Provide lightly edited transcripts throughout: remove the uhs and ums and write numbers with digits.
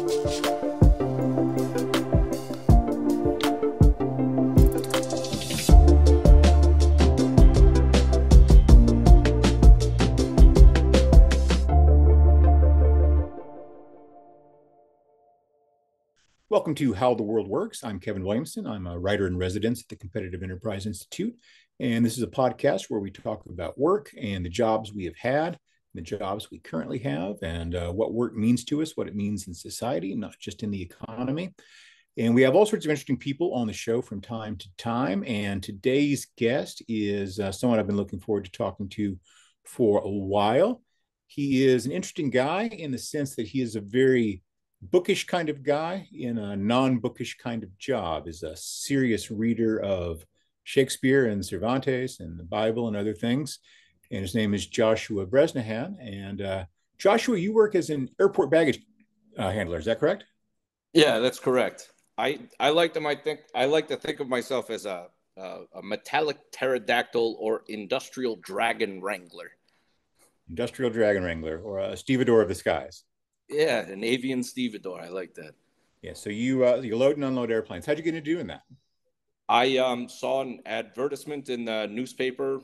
Welcome to How the World Works. I'm Kevin Williamson. I'm a writer in residence at the Competitive Enterprise Institute. And this is a podcast where we talk about work and the jobs we have had, the jobs we currently have, and what work means to us, what it means in society, not just in the economy. And we have all sorts of interesting people on the show from time to time. And today's guest is someone I've been looking forward to talking to for a while. He is an interesting guy in the sense that he is a very bookish kind of guy in a non-bookish kind of job, is a serious reader of Shakespeare and Cervantes and the Bible and other things. And his name is Joshua Bresnahan. And Joshua, you work as an airport baggage handler. Is that correct? Yeah, that's correct. I like to think of myself as a metallic pterodactyl or industrial dragon wrangler. Industrial dragon wrangler, or a stevedore of the skies. Yeah, an avian stevedore. I like that. Yeah, so you load and unload airplanes. How'd you get into doing that? I saw an advertisement in the newspaper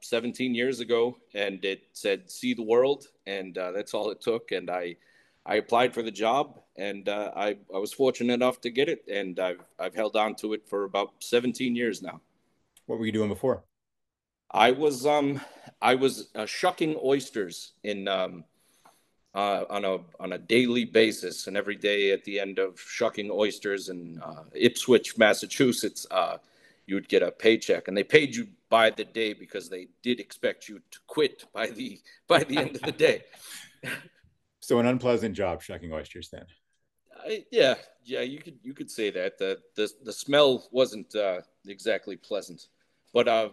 17 years ago, and it said "See the world," and that's all it took. And I applied for the job, and I was fortunate enough to get it, and I've held on to it for about 17 years now. What were you doing before? I was shucking oysters in on a daily basis, and every day at the end of shucking oysters in Ipswich, Massachusetts, you would get a paycheck, and they paid you by the day because they did expect you to quit by the end of the day. So an unpleasant job shucking oysters, then. Yeah, you could say that. The smell wasn't exactly pleasant, but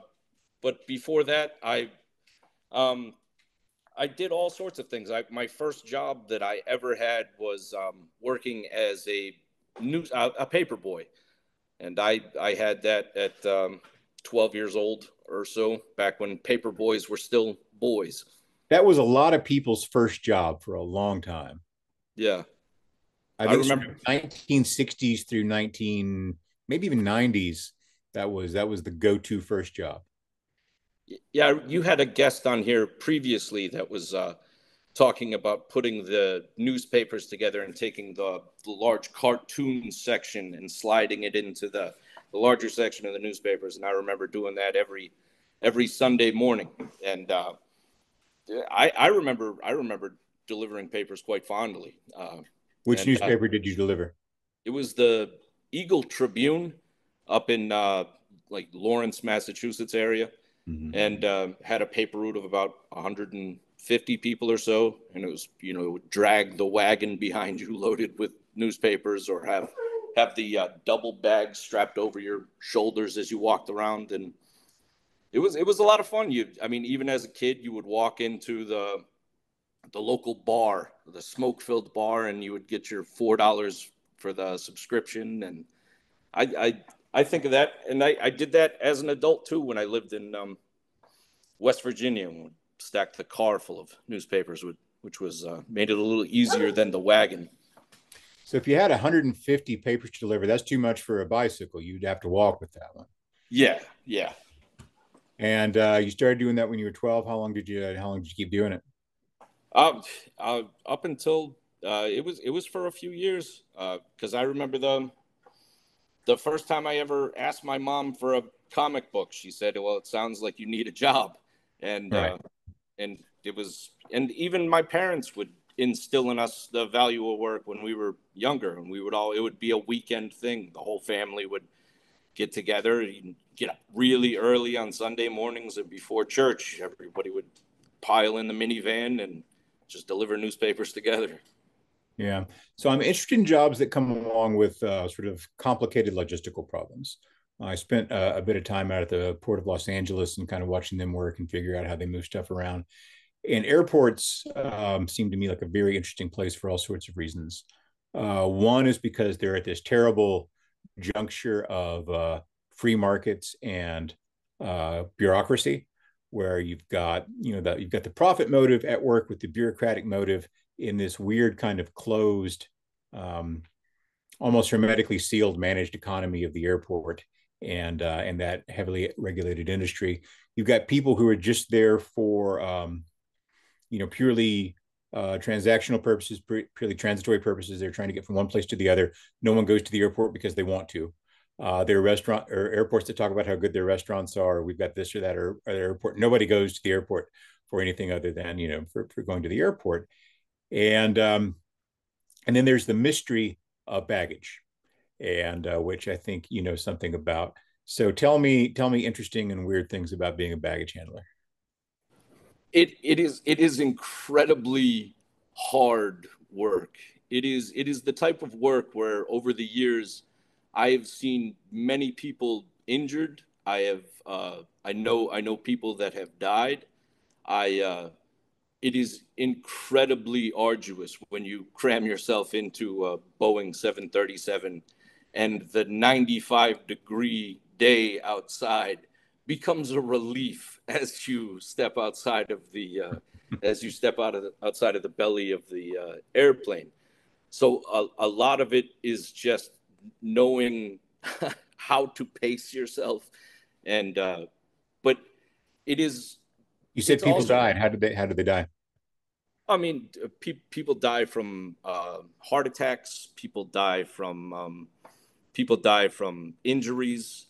before that, I did all sorts of things. My first job that I ever had was working as a paper boy, and I had that at 12 years old or so, back when paper boys were still boys. That was a lot of people's first job for a long time. Yeah, I remember 1960s through maybe even 90s. That was the go-to first job. Yeah, you had a guest on here previously that was talking about putting the newspapers together and taking the large cartoon section and sliding it into the larger section of the newspapers. And I remember doing that every Sunday morning. And I remember delivering papers quite fondly. Which newspaper did you deliver? It was the Eagle Tribune up in like Lawrence, Massachusetts area. Mm-hmm. And had a paper route of about 150 people or so, and it was, it would drag the wagon behind you loaded with newspapers, or have the double bag strapped over your shoulders as you walked around, and it was a lot of fun. Even as a kid, you would walk into the local bar, the smoke-filled bar, and you would get your $4 for the subscription, and I think of that, and I did that as an adult too when I lived in West Virginia, and stacked the car full of newspapers, which was made it a little easier than the wagon. So if you had 150 papers to deliver, that's too much for a bicycle. You'd have to walk with that one. Yeah. And you started doing that when you were 12. How long did you keep doing it? Up until it was for a few years, because I remember the first time I ever asked my mom for a comic book, she said, "Well, it sounds like you need a job," and right. And it was, and even my parents would instill in us the value of work when we were younger, and it would be a weekend thing. The whole family would get together, get up really early on Sunday mornings, and before church, everybody would pile in the minivan and just deliver newspapers together. Yeah. So I'm interested in jobs that come along with sort of complicated logistical problems. I spent a bit of time out at the Port of Los Angeles and kind of watching them work and figure out how they move stuff around. And airports seem to me like a very interesting place for all sorts of reasons. One is because they're at this terrible juncture of free markets and bureaucracy, where you've got the profit motive at work with the bureaucratic motive in this weird kind of closed um, almost hermetically sealed managed economy of the airport and that heavily regulated industry. You've got people who are just there for purely transactional purposes, purely transitory purposes. They're trying to get from one place to the other. No one goes to the airport because they want to. There are restaurant or airports that talk about how good their restaurants are. We've got this or that or airport. Nobody goes to the airport for anything other than for going to the airport. And then there's the mystery of baggage, and which I think you know something about. So tell me interesting and weird things about being a baggage handler. It is incredibly hard work. It is the type of work where over the years I have seen many people injured. I know people that have died. I It is incredibly arduous when you cram yourself into a Boeing 737 and the 95-degree day outside becomes a relief as you step outside of the outside of the belly of the airplane. So a lot of it is just knowing how to pace yourself, and but it is You said it's people also, died. How did they die? I mean, people die from heart attacks. People die from injuries.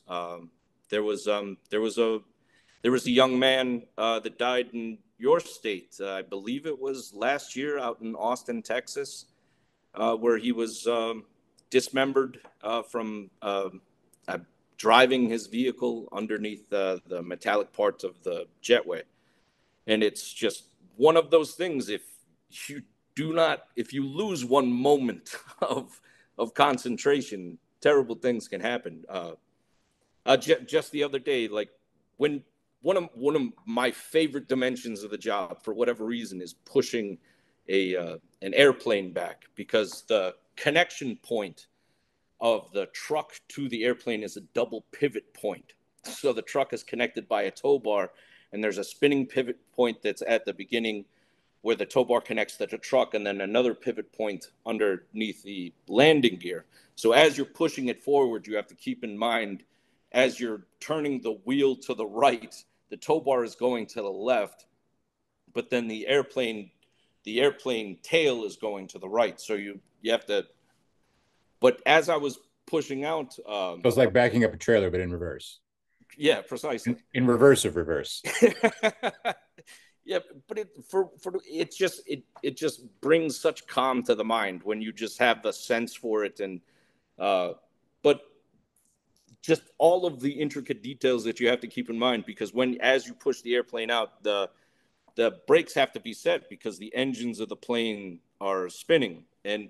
There was a young man that died in your state. I believe it was last year out in Austin, Texas, where he was dismembered from driving his vehicle underneath the metallic parts of the jetway. And it's just one of those things. You if you lose one moment of concentration, terrible things can happen. Just the other day, like when one of my favorite dimensions of the job, for whatever reason, is pushing an airplane back, because the connection point of the truck to the airplane is a double pivot point. So the truck is connected by a tow bar, and there's a spinning pivot point that's at the beginning where the tow bar connects to the truck, and then another pivot point underneath the landing gear. So as you're pushing it forward, you have to keep in mind, as you're turning the wheel to the right, the tow bar is going to the left, but then the airplane tail is going to the right. So you have to. But as I was pushing out, So it's like backing up a trailer, but in reverse. yeah, precisely. In reverse of reverse. Yeah, but it just brings such calm to the mind when you just have the sense for it. And but just all of the intricate details that you have to keep in mind, because as you push the airplane out, the brakes have to be set because the engines of the plane are spinning, and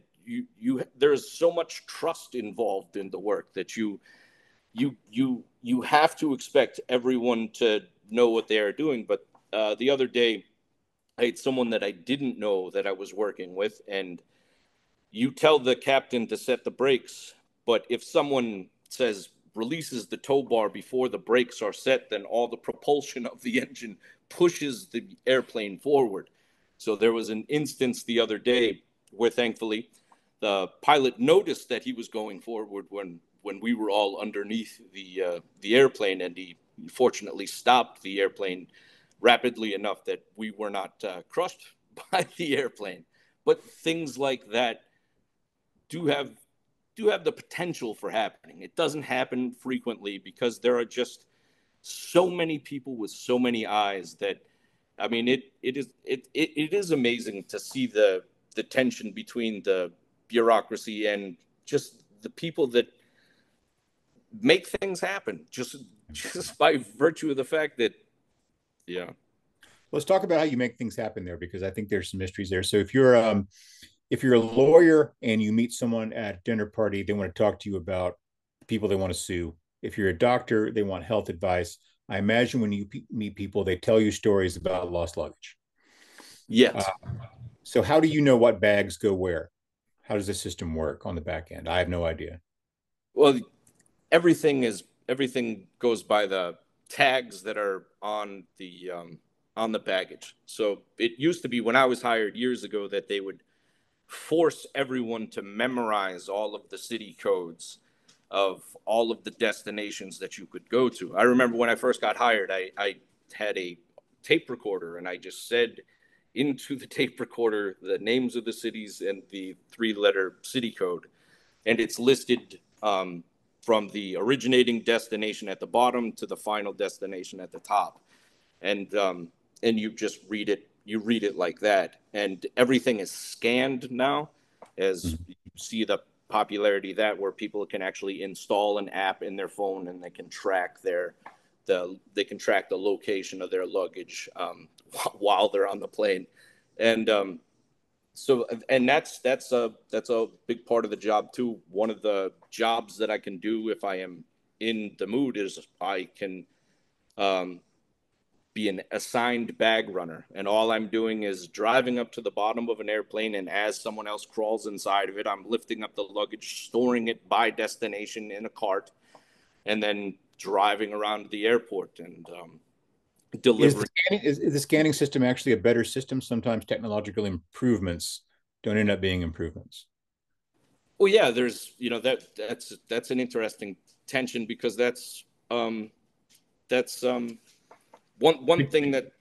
there's so much trust involved in the work that you have to expect everyone to know what they are doing. But the other day, I had someone that I didn't know that I was working with, and you tell the captain to set the brakes, but if someone releases the tow bar before the brakes are set, then all the propulsion of the engine pushes the airplane forward. So there was an instance the other day where, thankfully, the pilot noticed that he was going forward when we were all underneath the airplane, and he fortunately stopped the airplane rapidly enough that we were not crushed by the airplane. But things like that do have the potential for happening. It doesn't happen frequently because there are just so many people with so many eyes that, I mean, it is amazing to see the tension between the bureaucracy and just the people that make things happen, just by virtue of the fact that, yeah. Let's talk about how you make things happen there, because I think there's some mysteries there. So if you're a lawyer and you meet someone at a dinner party, they want to talk to you about people they want to sue. If you're a doctor, they want health advice. I imagine when you meet people, they tell you stories about lost luggage. Uh, Yet, so how do you know what bags go where? How does the system work on the back end? I have no idea. well, everything goes by the tags that are on the baggage. So it used to be, when I was hired years ago, that they would force everyone to memorize all of the city codes of all of the destinations that you could go to. I remember when I first got hired, I had a tape recorder, and I just said into the tape recorder the names of the cities and the 3-letter city code. And it's listed from the originating destination at the bottom to the final destination at the top. And you just read it. You read it like that. And everything is scanned now, as you see the popularity that where people can actually install an app in their phone, and they can track the location of their luggage while they're on the plane. And that's a big part of the job too. One of the jobs that I can do if I am in the mood is I can be an assigned bag runner, and all I'm doing is driving up to the bottom of an airplane, and as someone else crawls inside of it, I'm lifting up the luggage, storing it by destination in a cart, and then driving around the airport and delivering. Is the scanning system actually a better system? Sometimes technological improvements don't end up being improvements. Well, yeah, there's that's an interesting tension, because that's one thing that.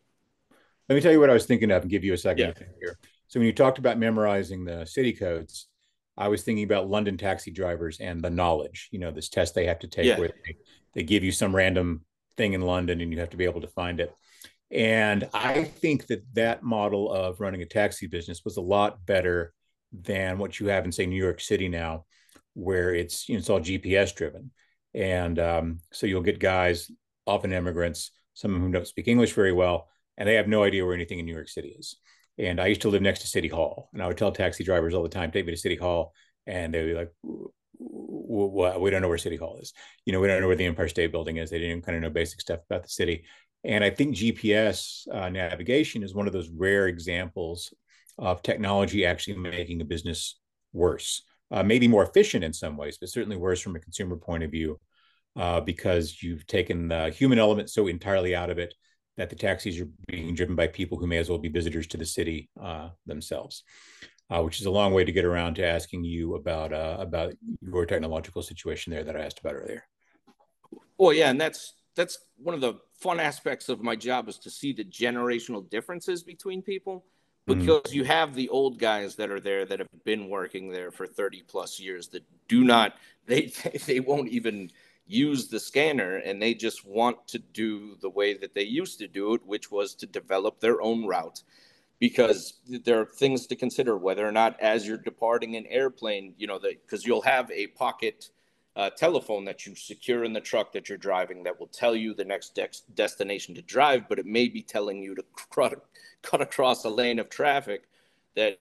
Let me tell you what I was thinking of and give you a second Yeah. to think here. So when you talked about memorizing the city codes, I was thinking about London taxi drivers and the knowledge, this test they have to take Yeah. where they give you some random thing in London and you have to be able to find it. And I think that model of running a taxi business was a lot better than what you have in, say, New York City now, where it's all GPS driven. And so you'll get guys, often immigrants, some of whom don't speak English very well, and they have no idea where anything in New York City is. And I used to live next to City Hall, and I would tell taxi drivers all the time, take me to City Hall, and they'd be like, we don't know where City Hall is. We don't know where the Empire State Building is. They didn't kind of know basic stuff about the city. And I think GPS navigation is one of those rare examples of technology actually making a business worse, maybe more efficient in some ways, but certainly worse from a consumer point of view, because you've taken the human element so entirely out of it that the taxis are being driven by people who may as well be visitors to the city themselves, which is a long way to get around to asking you about your technological situation there that I asked about earlier. Well, yeah, and that's one of the fun aspects of my job, is to see the generational differences between people, because you have the old guys that are there that have been working there for 30 plus years that do not, they won't even use the scanner, and they just want to do the way that they used to do it, which was to develop their own route, because there are things to consider, whether or not, as you're departing an airplane, because you'll have a pocket telephone that you secure in the truck that you're driving that will tell you the next destination to drive, but it may be telling you to cut across a lane of traffic that,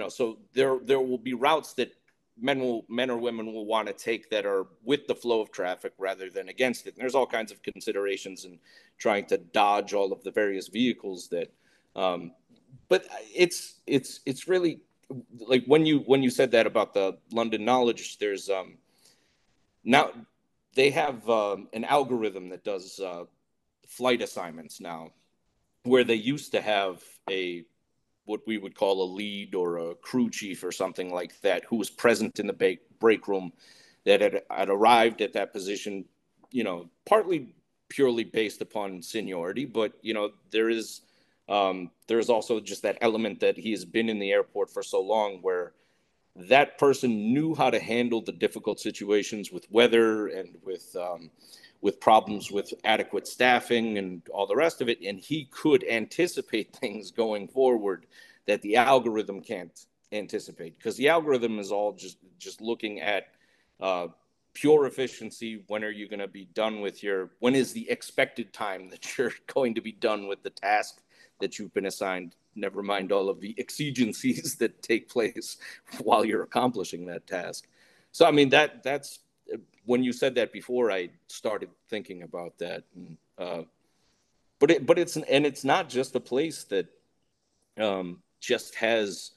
so there will be routes that men or women will want to take that are with the flow of traffic rather than against it. And there's all kinds of considerations in trying to dodge all of the various vehicles that, but it's really like when you said that about the London knowledge, there's, now they have an algorithm that does flight assignments now, where they used to have what we would call a lead or a crew chief or something like that, who was present in the break room, that had arrived at that position, partly purely based upon seniority, but there's also just that element that he has been in the airport for so long, where that person knew how to handle the difficult situations with weather and with problems with adequate staffing and all the rest of it. And he could anticipate things going forward that the algorithm can't anticipate, because the algorithm is all just looking at pure efficiency. When are you going to be done with when is the expected time that you're going to be done with the task that you've been assigned? Never mind all of the exigencies that take place while you're accomplishing that task. So, I mean, that's when you said that before, I started thinking about that. But it's not just a place that just has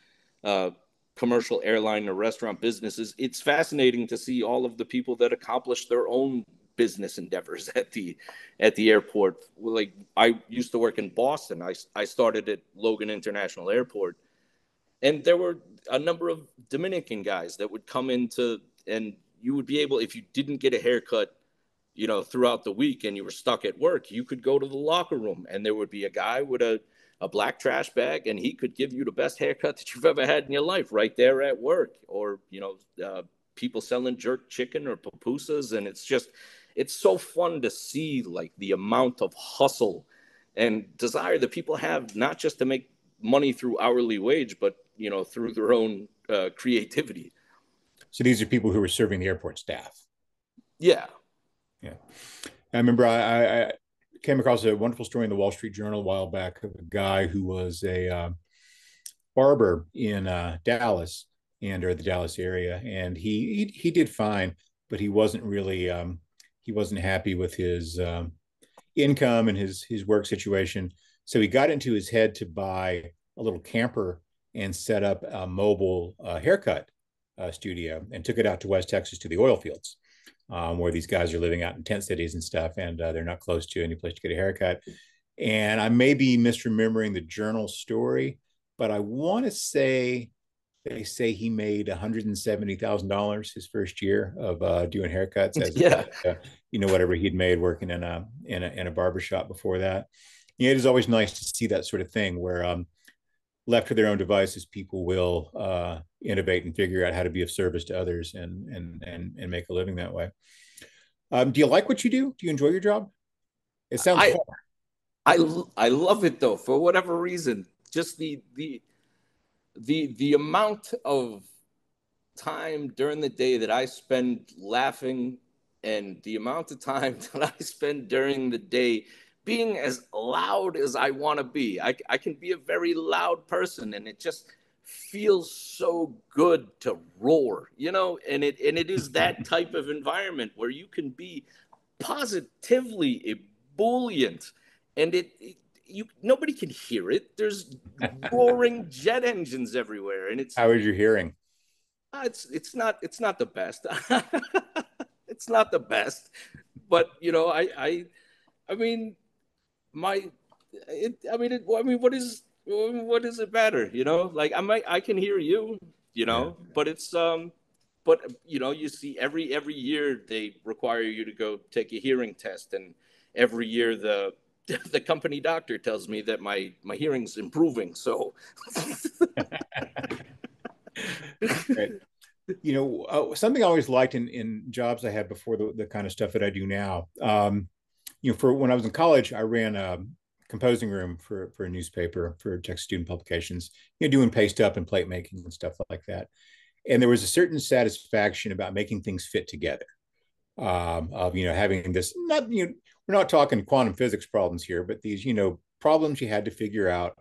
commercial airline or restaurant businesses. It's fascinating to see all of the people that accomplish their own business endeavors at the airport. Like, I used to work in Boston. I started at Logan International Airport, And there were a number of Dominican guys that would come into, and you would be able, if you didn't get a haircut, throughout the week and you were stuck at work, you could go to the locker room and there would be a guy with a black trash bag, and he could give you the best haircut that you've ever had in your life right there at work. Or, people selling jerk chicken or pupusas. And it's so fun to see like the amount of hustle and desire that people have, not just to make money through hourly wage, but, through their own creativity. So these are people who were serving the airport staff. Yeah. Yeah. I remember I came across a wonderful story in the Wall Street Journal a while back of a guy who was a barber in Dallas or the Dallas area, and he did fine, but he wasn't really he wasn't happy with his income and his work situation. So he got into his head to buy a little camper and set up a mobile haircut studio and took it out to West Texas to the oil fields. Where these guys are living out in tent cities and stuff, and they're not close to any place to get a haircut. And I may be misremembering the journal story, but I want to say they say he made $170,000 his first year of doing haircuts, as Yeah. whatever he'd made working in a barbershop before that. It is always nice to see that sort of thing where left to their own devices, people will innovate and figure out how to be of service to others and make a living that way. Do you like what you do? Do you enjoy your job? It sounds hard. I love it though, for whatever reason. Just the amount of time during the day that I spend laughing, and the amount of time that I spend during the day being as loud as I want to be. I can be a very loud person, and it just feels so good to roar, and it is that type of environment where you can be positively ebullient, and nobody can hear it. There's roaring jet engines everywhere, and how is your hearing? It's not the best. It's not the best, but I mean, what does it matter? Like I can hear you, Yeah. but but you see every year they require you to go take a hearing test, and every year the company doctor tells me that my hearing's improving. So, Right. Something I always liked in jobs I had before the kind of stuff that I do now. For when I was in college, I ran a composing room for a newspaper for Texas Student Publications, doing paste up and plate making and stuff like that. And there was a certain satisfaction about making things fit together. Of having this, not we're not talking quantum physics problems here, but these problems you had to figure out,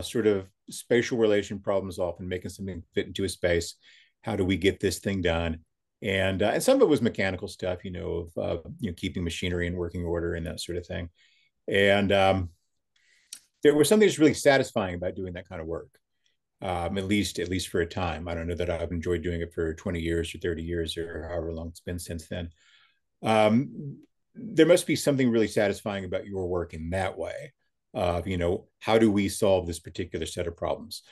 sort of spatial relation problems, often making something fit into a space. How do we get this thing done? And some of it was mechanical stuff, of keeping machinery in working order and that sort of thing. And there was something that's really satisfying about doing that kind of work, at least for a time. I don't know that I've enjoyed doing it for 20 years or 30 years or however long it's been since then. There must be something really satisfying about your work in that way. How do we solve this particular set of problems?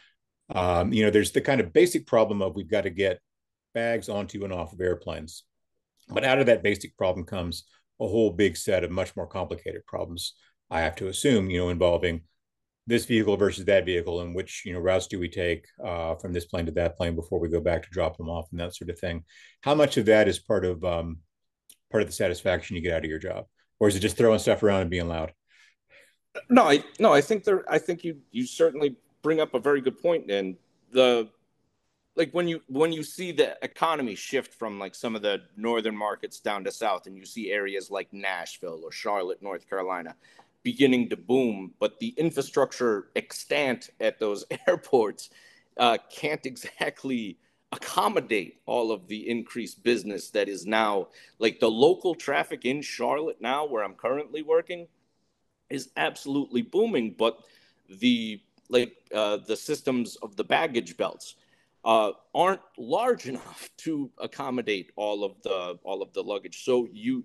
There's the kind of basic problem of we've got to get bags onto and off of airplanes. But out of that basic problem comes a whole big set of much more complicated problems, I have to assume, involving this vehicle versus that vehicle, and which routes do we take from this plane to that plane before we go back to drop them off, and that sort of thing. How much of that is part of the satisfaction you get out of your job, or is it just throwing stuff around and being loud? No, I think you certainly bring up a very good point. And when you see the economy shift from like some of the northern markets down to south, and you see areas like Nashville or Charlotte, North Carolina, beginning to boom, but the infrastructure extant at those airports can't exactly accommodate all of the increased business that is now, like, the local traffic in Charlotte now, where I'm currently working, is absolutely booming, but the systems of the baggage belts aren't large enough to accommodate all of the luggage. So you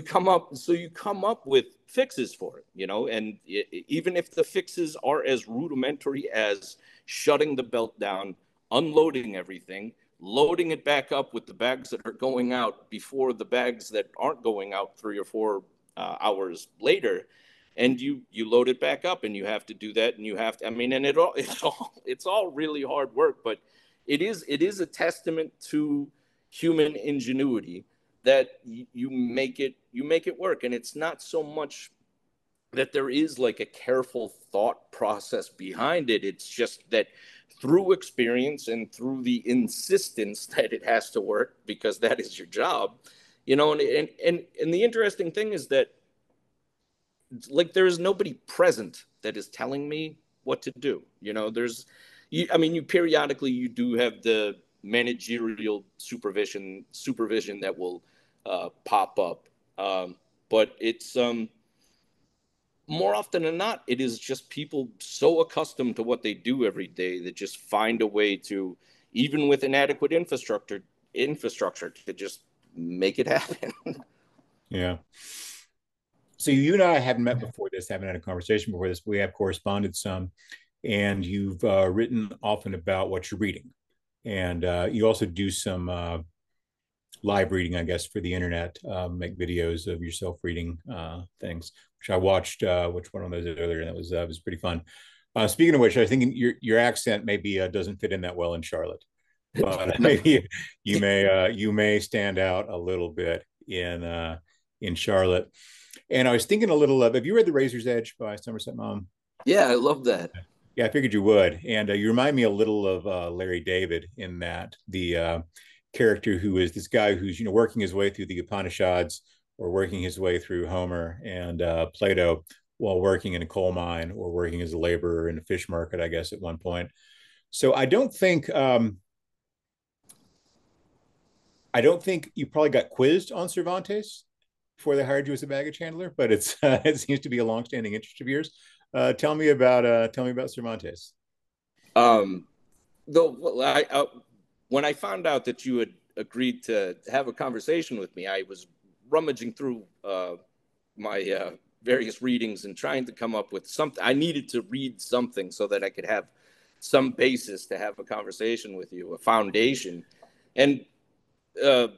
come up with fixes for it, and even if the fixes are as rudimentary as shutting the belt down, unloading everything, loading it back up with the bags that are going out before the bags that aren't going out 3 or 4 hours later. And you load it back up, and you have to do that, and you have to, I mean, and it's all really hard work, but it is a testament to human ingenuity that you make it work. And it's not so much that there is like a careful thought process behind it. It's just that through experience and through the insistence that it has to work, because that is your job, and the interesting thing is that, like, there is nobody present that is telling me what to do. You periodically, you do have the managerial supervision that will pop up, but it's more often than not, it is just people so accustomed to what they do every day that just find a way to, even with inadequate infrastructure, to just make it happen. Yeah. So you and I haven't met before this, haven't had a conversation before this, but we have corresponded some, and you've written often about what you're reading. And you also do some live reading, I guess, for the internet, make videos of yourself reading things, which I watched, which one of those earlier, and it was pretty fun. Speaking of which, I think your accent maybe doesn't fit in that well in Charlotte, but maybe you may stand out a little bit in Charlotte. And I was thinking a little of, have you read The Razor's Edge by Somerset Maugham? Yeah, I love that. Yeah, I figured you would. And you remind me a little of Larry David in that the character who is this guy who's, working his way through the Upanishads or working his way through Homer and Plato while working in a coal mine or working as a laborer in a fish market, I guess, at one point. So I don't think you probably got quizzed on Cervantes before they hired you as a baggage handler, but it seems to be a longstanding interest of yours. Tell me about Cervantes. Um, though when I found out that you had agreed to have a conversation with me, I was rummaging through my various readings and trying to come up with something. I needed to read something so that I could have some basis to have a conversation with you, a foundation. And uh,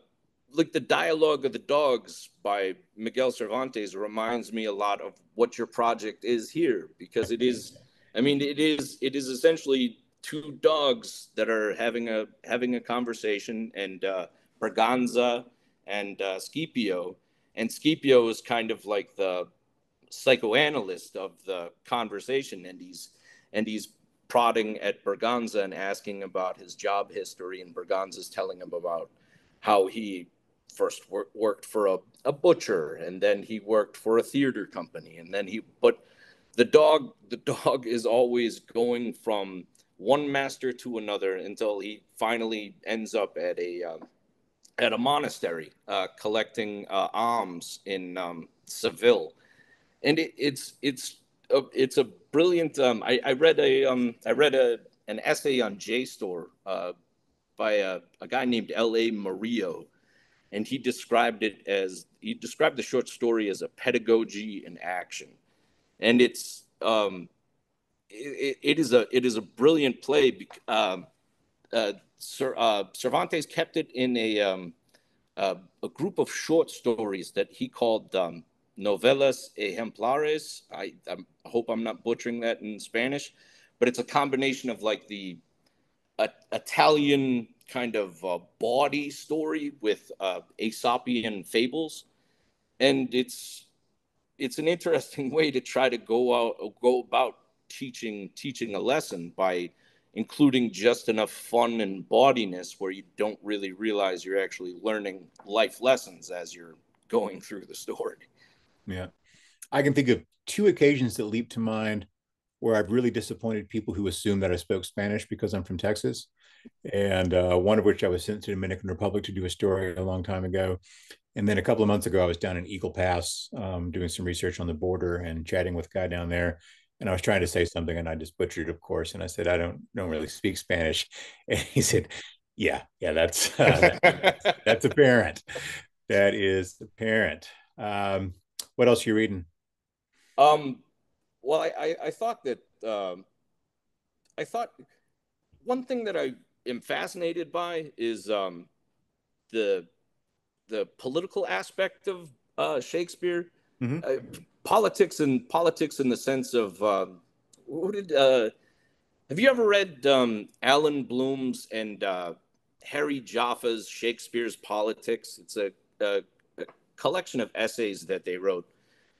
like the Dialogue of the Dogs by Miguel Cervantes reminds me a lot of what your project is here, because it is essentially two dogs that are having a conversation, and Berganza and Scipio. And Scipio is kind of like the psychoanalyst of the conversation, and he's prodding at Berganza and asking about his job history, and Berganza's telling him about how he first worked for a butcher, and then he worked for a theater company, and then but the dog is always going from one master to another until he finally ends up at a monastery collecting alms in Seville. And it's a brilliant. I read an essay on JSTOR by a guy named L.A. Murillo, and he described the short story as a pedagogy in action. And it is a brilliant play. Cervantes kept it in a group of short stories that he called novelas ejemplares. I hope I'm not butchering that in Spanish, but it's a combination of like the Italian kind of bawdy story with Aesopian fables, and it's an interesting way to try to go about teaching a lesson by including just enough fun and bawdiness where you don't really realize you're actually learning life lessons as you're going through the story. Yeah. I can think of two occasions that leap to mind where I've really disappointed people who assume that I spoke Spanish because I'm from Texas. And one of which I was sent to the Dominican Republic to do a story a long time ago. And then a couple of months ago, I was down in Eagle Pass doing some research on the border and chatting with a guy down there. And I was trying to say something, and I just butchered, of course. And I said, I don't really speak Spanish. And he said, yeah, that's apparent. That is apparent. What else are you reading? Um, well, I thought that I thought one thing that I am fascinated by is the the political aspect of Shakespeare, Mm-hmm. uh, politics in the sense of what did have you ever read Alan Bloom's and Harry Jaffe's Shakespeare's Politics? It's a collection of essays that they wrote,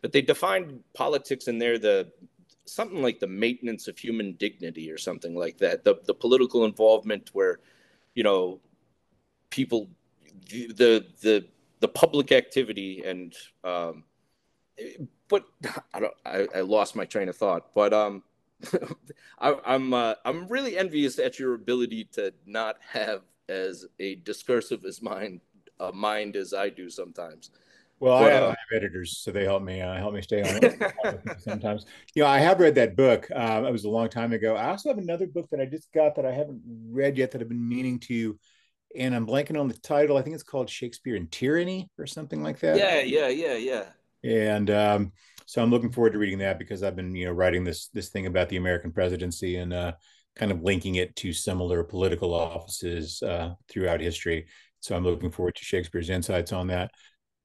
but they defined politics in there the something like the maintenance of human dignity or something like that. The political involvement where you know people the public activity and but I lost my train of thought. But I'm really envious at your ability to not have as a discursive as mind as I do sometimes. Well, But I have editors, so they help me stay on sometimes. I have read that book. It was a long time ago. I also have another book that I just got that I haven't read yet that I've been meaning to, and I'm blanking on the title. I think it's called Shakespeare and Tyranny or something like that. yeah. And so I'm looking forward to reading that because I've been, writing this thing about the American presidency and kind of linking it to similar political offices throughout history. So I'm looking forward to Shakespeare's insights on that.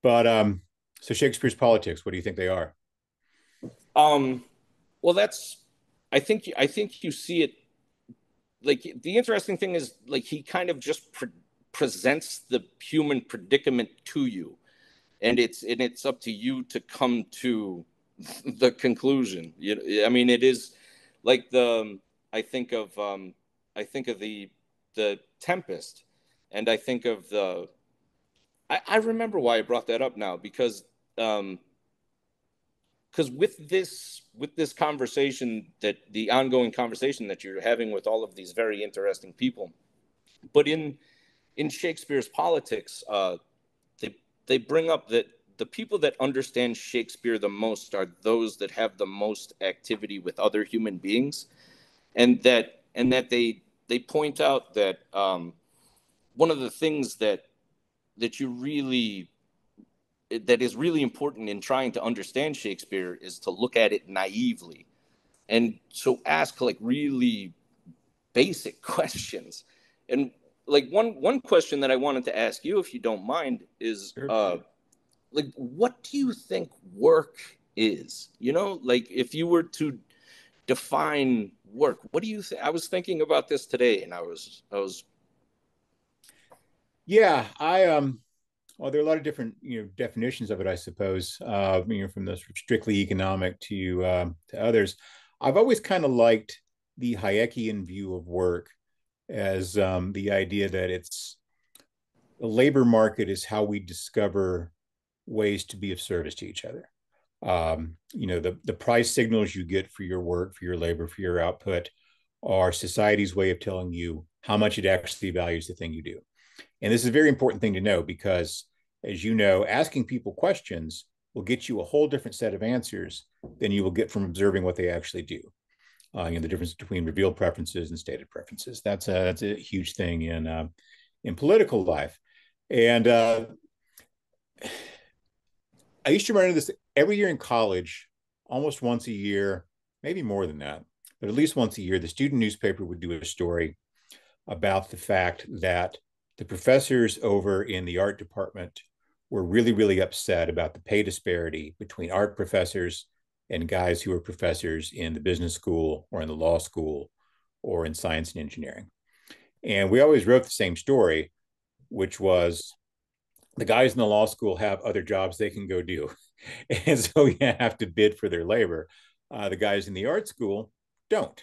But so Shakespeare's politics, what do you think they are? um, well, that's I think you see it like the interesting thing is like he kind of just presents the human predicament to you, and it's up to you to come to the conclusion. I mean, it is like the I think of the Tempest, and I think of the I remember why I brought that up now um because with this conversation that the ongoing conversation that you're having with all of these very interesting people, but in Shakespeare's politics, they they bring up that the people that understand Shakespeare the most are those that have the most activity with other human beings, and that they point out that one of the things that you really that is really important in trying to understand Shakespeare is to look at it naively and so ask like really basic questions. And like one question that I wanted to ask you, if you don't mind, is Sure. like what do you think work is? Like if you were to define work, what do you think? I was thinking about this today, and I was Yeah, well, there are a lot of different, definitions of it, I suppose. From the sort of strictly economic to others. I've always kind of liked the Hayekian view of work as the idea that it's the labor market is how we discover ways to be of service to each other. The price signals you get for your work, for your labor, for your output are society's way of telling you how much it actually values the thing you do. And this is a very important thing to know because, as you know, asking people questions will get you a whole different set of answers than you will get from observing what they actually do. The difference between revealed preferences and stated preferences. That's a huge thing in political life. And I used to run into this every year in college, almost once a year, maybe more than that, but at least once a year. The student newspaper would do a story about the fact that the professors over in the art department were really, really upset about the pay disparity between art professors and guys who were professors in the business school or in the law school or in science and engineering. And we always wrote the same story, which was the guys in the law school have other jobs they can go do. And so you have to bid for their labor. The guys in the art school don't.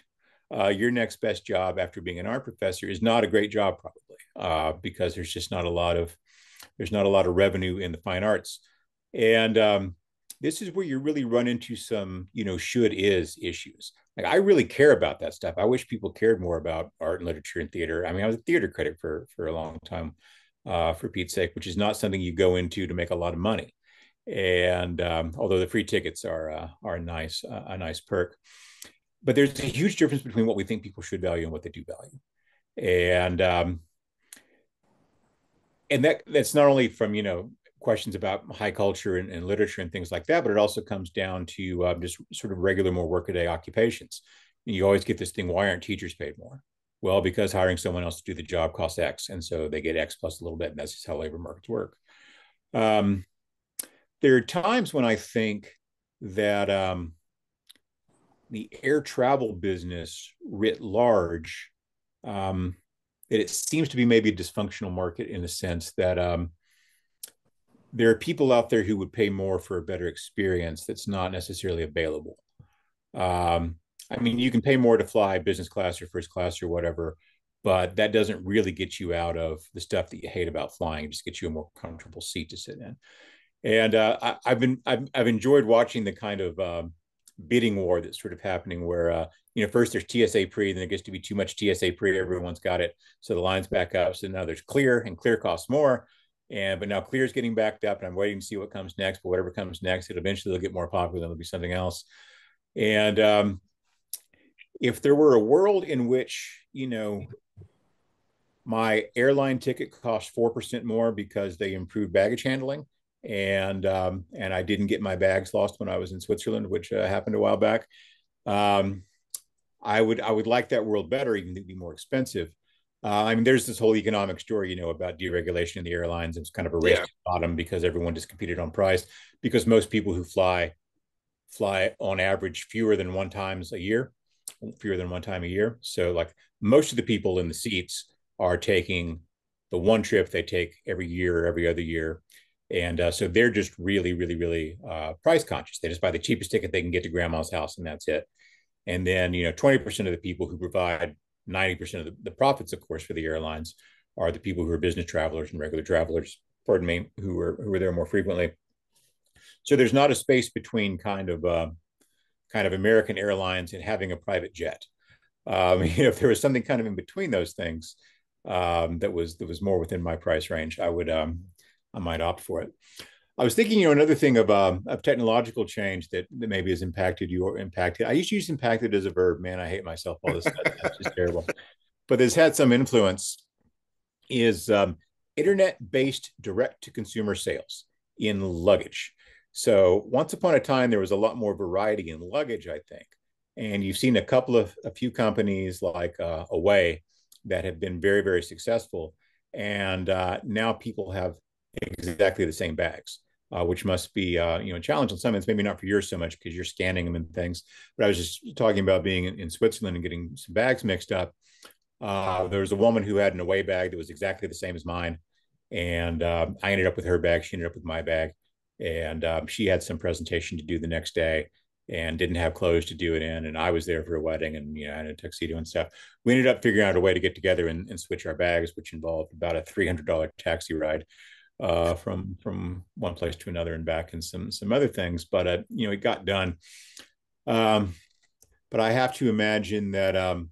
Your next best job after being an art professor is not a great job, probably, because there's just not a lot of revenue in the fine arts. And this is where you really run into some, should is issues. Like I really care about that stuff. I wish people cared more about art and literature and theater. I mean, I was a theater critic for a long time, for Pete's sake, which is not something you go into to make a lot of money. And although the free tickets are nice, a nice perk, but there's a huge difference between what we think people should value and what they do value. And that's not only from questions about high culture and literature and things like that, but it also comes down to just sort of regular, more workaday occupations. And you always get this thing: why aren't teachers paid more? Well, because hiring someone else to do the job costs X, and so they get X plus a little bit, and that's just how labor markets work. Um, there are times when I think that the air travel business writ large, um, it seems to be maybe a dysfunctional market in the sense that there are people out there who would pay more for a better experience that's not necessarily available. Um, I mean, you can pay more to fly business class or first class or whatever, but that doesn't really get you out of the stuff that you hate about flying. It just gets you a more comfortable seat to sit in. And I've enjoyed watching the kind of bidding war that's sort of happening where first there's TSA pre, then it gets to be too much TSA pre. Everyone's got it, so the lines back up. So now there's clear, and clear costs more. But now clear is getting backed up, and I'm waiting to see what comes next. But whatever comes next, it eventually will get more popular. Then it'll be something else. And if there were a world in which my airline ticket cost 4% more because they improved baggage handling, and I didn't get my bags lost when I was in Switzerland, which happened a while back. Um, I would like that world better, even though it'd be more expensive. I mean, there's this whole economic story, about deregulation in the airlines. It's kind of a race to the bottom because everyone just competed on price. Because most people who fly on average fewer than one time a year. So like most of the people in the seats are taking the one trip they take every year or every other year. And so they're just really, really, really price conscious. They just buy the cheapest ticket they can get to grandma's house, and that's it. And then, 20% of the people who provide 90% of the profits, of course, for the airlines are the people who are business travelers and regular travelers, pardon me, who are there more frequently. So there's not a space between kind of American Airlines and having a private jet. If there was something kind of in between those things that was more within my price range, I might opt for it. I was thinking, another thing of technological change that maybe has impacted you or impacted. I used to use impacted as a verb. Man, I hate myself. All this that's just terrible. But has had some influence is internet-based direct-to-consumer sales in luggage. So once upon a time, there was a lot more variety in luggage, I think. And you've seen a few companies like Away that have been very, very successful. And now people have exactly the same bags, which must be a challenge on some ends. Maybe not for yours so much because you're scanning them and things. But I was just talking about being in Switzerland and getting some bags mixed up. There was a woman who had an Away bag that was exactly the same as mine, and I ended up with her bag. She ended up with my bag, and she had some presentation to do the next day and didn't have clothes to do it in. And I was there for a wedding, and I had a tuxedo and stuff. We ended up figuring out a way to get together and switch our bags, which involved about a $300 taxi ride from one place to another and back, and some other things. But it got done. But I have to imagine that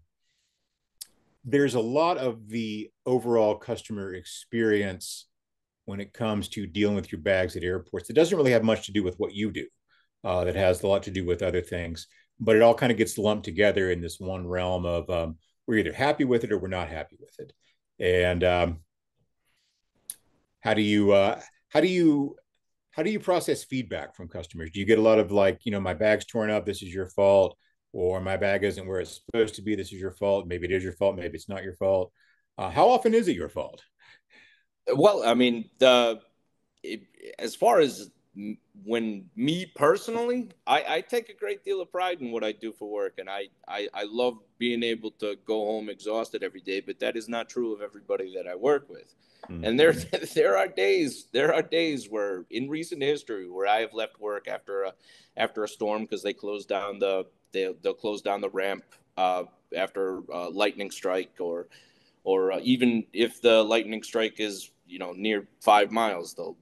there's a lot of the overall customer experience when it comes to dealing with your bags at airports. It doesn't really have much to do with what you do. That has a lot to do with other things, but it all kind of gets lumped together in this one realm of we're either happy with it or we're not happy with it. And how do you process feedback from customers? Do you get a lot of like, my bag's torn up, this is your fault, or my bag isn't where it's supposed to be, this is your fault? Maybe it is your fault, maybe it's not your fault. How often is it your fault? Well, I mean, as far as when me personally, I take a great deal of pride in what I do for work, and I love being able to go home exhausted every day. But that is not true of everybody that I work with. Mm-hmm. And there are days where in recent history where I have left work after a storm because they close down they'll close down the ramp after a lightning strike, or even if the lightning strike is near 5 miles, they'll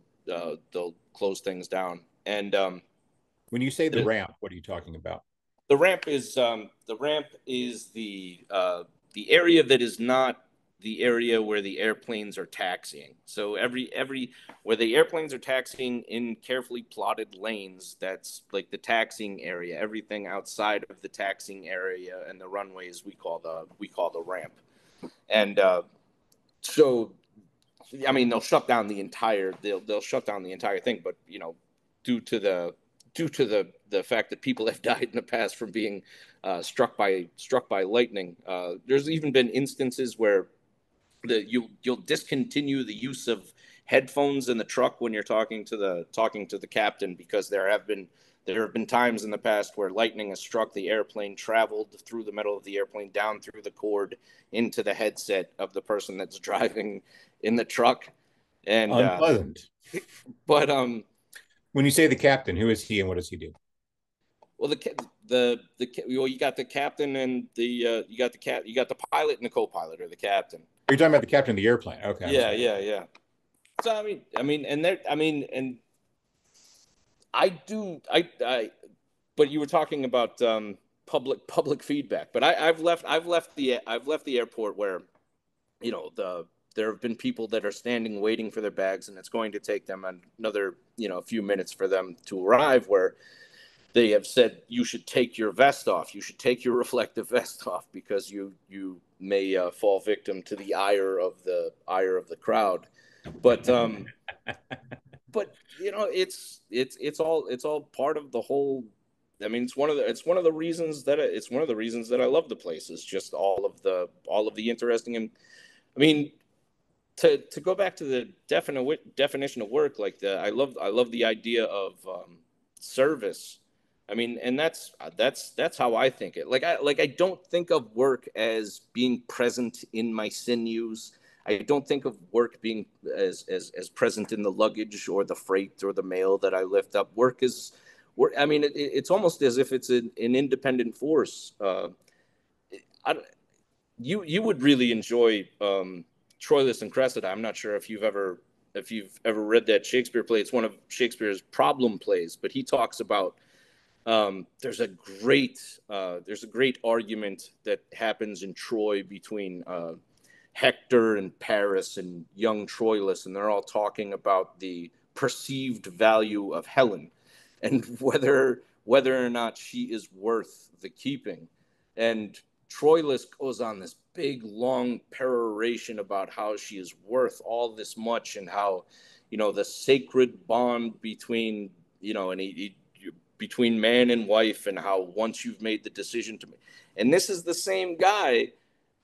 close things down. And when you say the ramp, what are you talking about? The ramp is the area that is not the area where the airplanes are taxiing. So every where the airplanes are taxiing in carefully plotted lanes, that's like the taxiing area. Everything outside of the taxiing area and the runways we call the ramp. And so, I mean, they'll shut down the entire thing, but due to due to the fact that people have died in the past from being struck by lightning. There's even been instances where you'll discontinue the use of headphones in the truck when you're talking to the captain, because there have been times in the past where lightning has struck the airplane, traveled through the middle of the airplane, down through the cord into the headset of the person that's driving in the truck. And unpleasant. But when you say the captain, who is he and what does he do? well, you got the captain and you got the pilot and the co-pilot, or the captain. You're talking about the captain of the airplane. Okay. Yeah. So and I do I but you were talking about public feedback. But I've left the airport where, there have been people that are standing waiting for their bags, and it's going to take them another, a few minutes for them to arrive, where they have said, you should take your vest off, you should take your reflective vest off, because you may fall victim to the ire of the crowd. But it's all part of the whole. I mean, it's one of the reasons that I love the place, is just all of the interesting. And I mean, to go back to the definition of work, like I love the idea of service. I mean, and that's how I think it. I don't think of work as being present in my sinews. I don't think of work being as present in the luggage or the freight or the mail that I lift up. Work is work. I mean, it's almost as if it's an independent force. You would really enjoy Troilus and Cressida. I'm not sure if you've ever read that Shakespeare play. It's one of Shakespeare's problem plays, but he talks about there's a great argument that happens in Troy between Hector and Paris and young Troilus, and they're all talking about the perceived value of Helen, and whether or not she is worth the keeping. And Troilus goes on this big, long peroration about how she is worth all this much, and how, the sacred bond between, between man and wife, and how once you've made the decision to make. And this is the same guy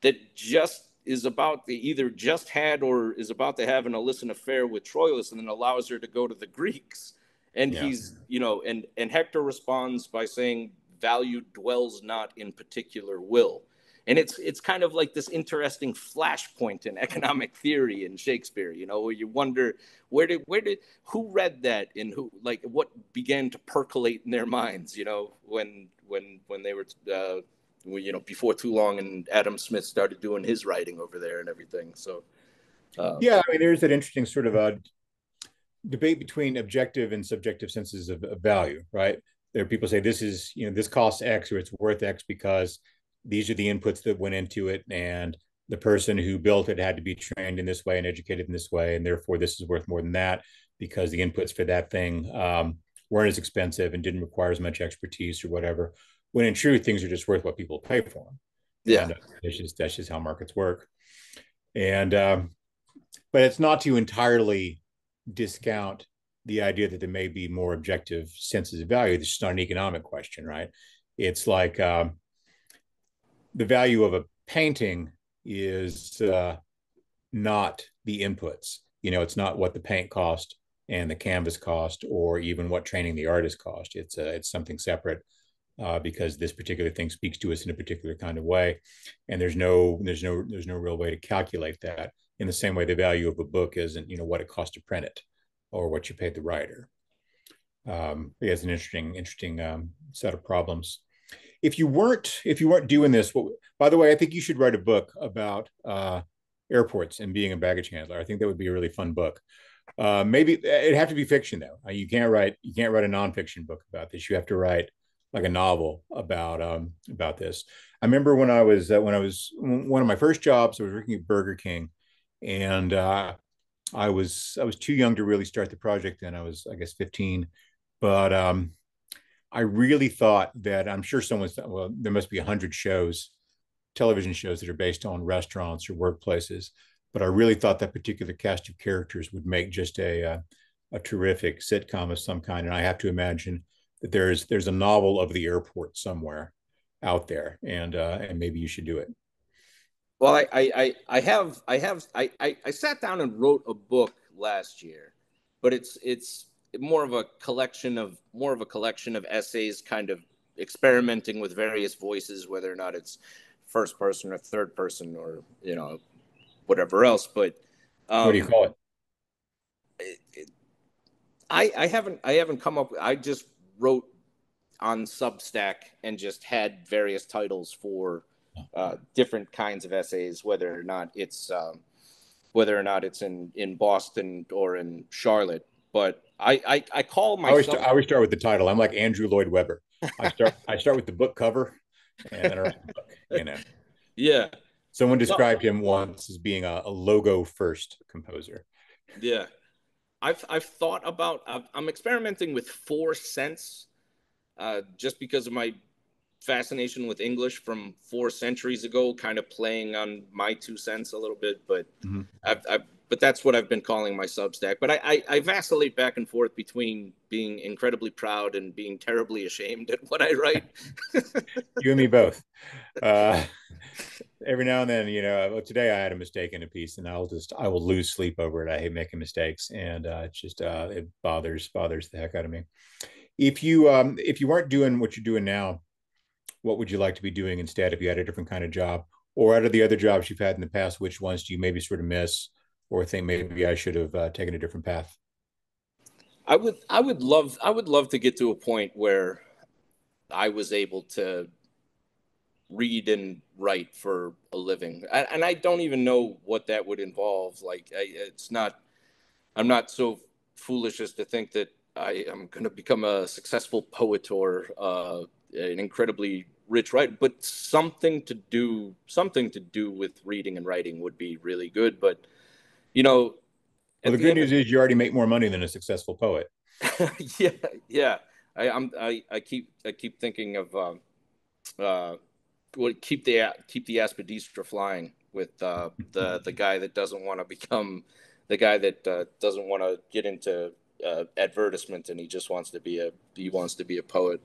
that just is about to either just had or is about to have an illicit affair with Troilus, and then allows her to go to the Greeks. And he's, and Hector responds by saying, value dwells not in particular will. And it's kind of like this interesting flashpoint in economic theory in Shakespeare, where you wonder who read that, and what began to percolate in their minds, when they were, before too long, and Adam Smith started doing his writing over there and everything. So, I mean, there's that interesting sort of a debate between objective and subjective senses of value, right? There are people say this is, this costs X, or it's worth X because these are the inputs that went into it, and the person who built it had to be trained in this way and educated in this way, and therefore this is worth more than that because the inputs for that thing weren't as expensive and didn't require as much expertise or whatever. When in truth, things are just worth what people pay for them. Yeah, and that's just how markets work. And but it's not to entirely discount the idea that there may be more objective senses of value. This is not an economic question, right? It's like the value of a painting is not the inputs. It's not what the paint cost and the canvas cost, or even what training the artist cost. It's something separate because this particular thing speaks to us in a particular kind of way, and there's no real way to calculate that. In the same way, the value of a book isn't what it costs to print it, or what you paid the writer. It has an interesting set of problems. If you weren't doing this, by the way, I think you should write a book about airports and being a baggage handler. I think that would be a really fun book. Maybe it'd have to be fiction though. You can't write a nonfiction book about this. You have to write like a novel about this. I remember when I was one of my first jobs, I was working at Burger King, and I was too young to really start the project then. I was, I guess, 15, but I really thought that, I'm sure there must be 100 television shows that are based on restaurants or workplaces, but I really thought that particular cast of characters would make just a terrific sitcom of some kind. And I have to imagine that there's a novel of the airport somewhere out there, and maybe you should do it. Well, I sat down and wrote a book last year, but it's more of a collection of essays, kind of experimenting with various voices, whether or not it's first person or third person or whatever else. But What do you um, call it? I haven't come up. I just wrote on Substack and just had various titles for different kinds of essays, whether or not it's in Boston or in Charlotte. But I call I myself. always start with the title. I'm like Andrew Lloyd Webber. I start with the book cover, and then I write the book. Yeah. Someone Well, described him once as being a logo first composer. yeah. I've thought about. I'm experimenting with 4 cents, just because of my fascination with English from 4 centuries ago, kind of playing on my 2 cents a little bit. But Mhm. but that's what I've been calling my Substack. But I vacillate back and forth between being incredibly proud and being terribly ashamed at what I write. You and me both. Uh, every now and then, well, today I had a mistake in a piece, and I will lose sleep over it. I hate making mistakes, and it bothers the heck out of me. If you weren't doing what you're doing now, what would you like to be doing instead if you had a different kind of job? Or out of the other jobs you've had in the past, which ones do you maybe sort of miss or think maybe I should have taken a different path? I would love to get to a point where I was able to read and write for a living, and I don't even know what that would involve. Like, it's not. I'm not so foolish as to think that I am going to become a successful poet or an incredibly rich writer, but something to do with reading and writing would be really good. But you know, Well, at the the good end of news is you already make more money than a successful poet. yeah, yeah, I keep thinking of uh, keep the aspidistra flying with the guy that doesn't want to become the guy that doesn't want to get into advertisement, and he wants to be a poet.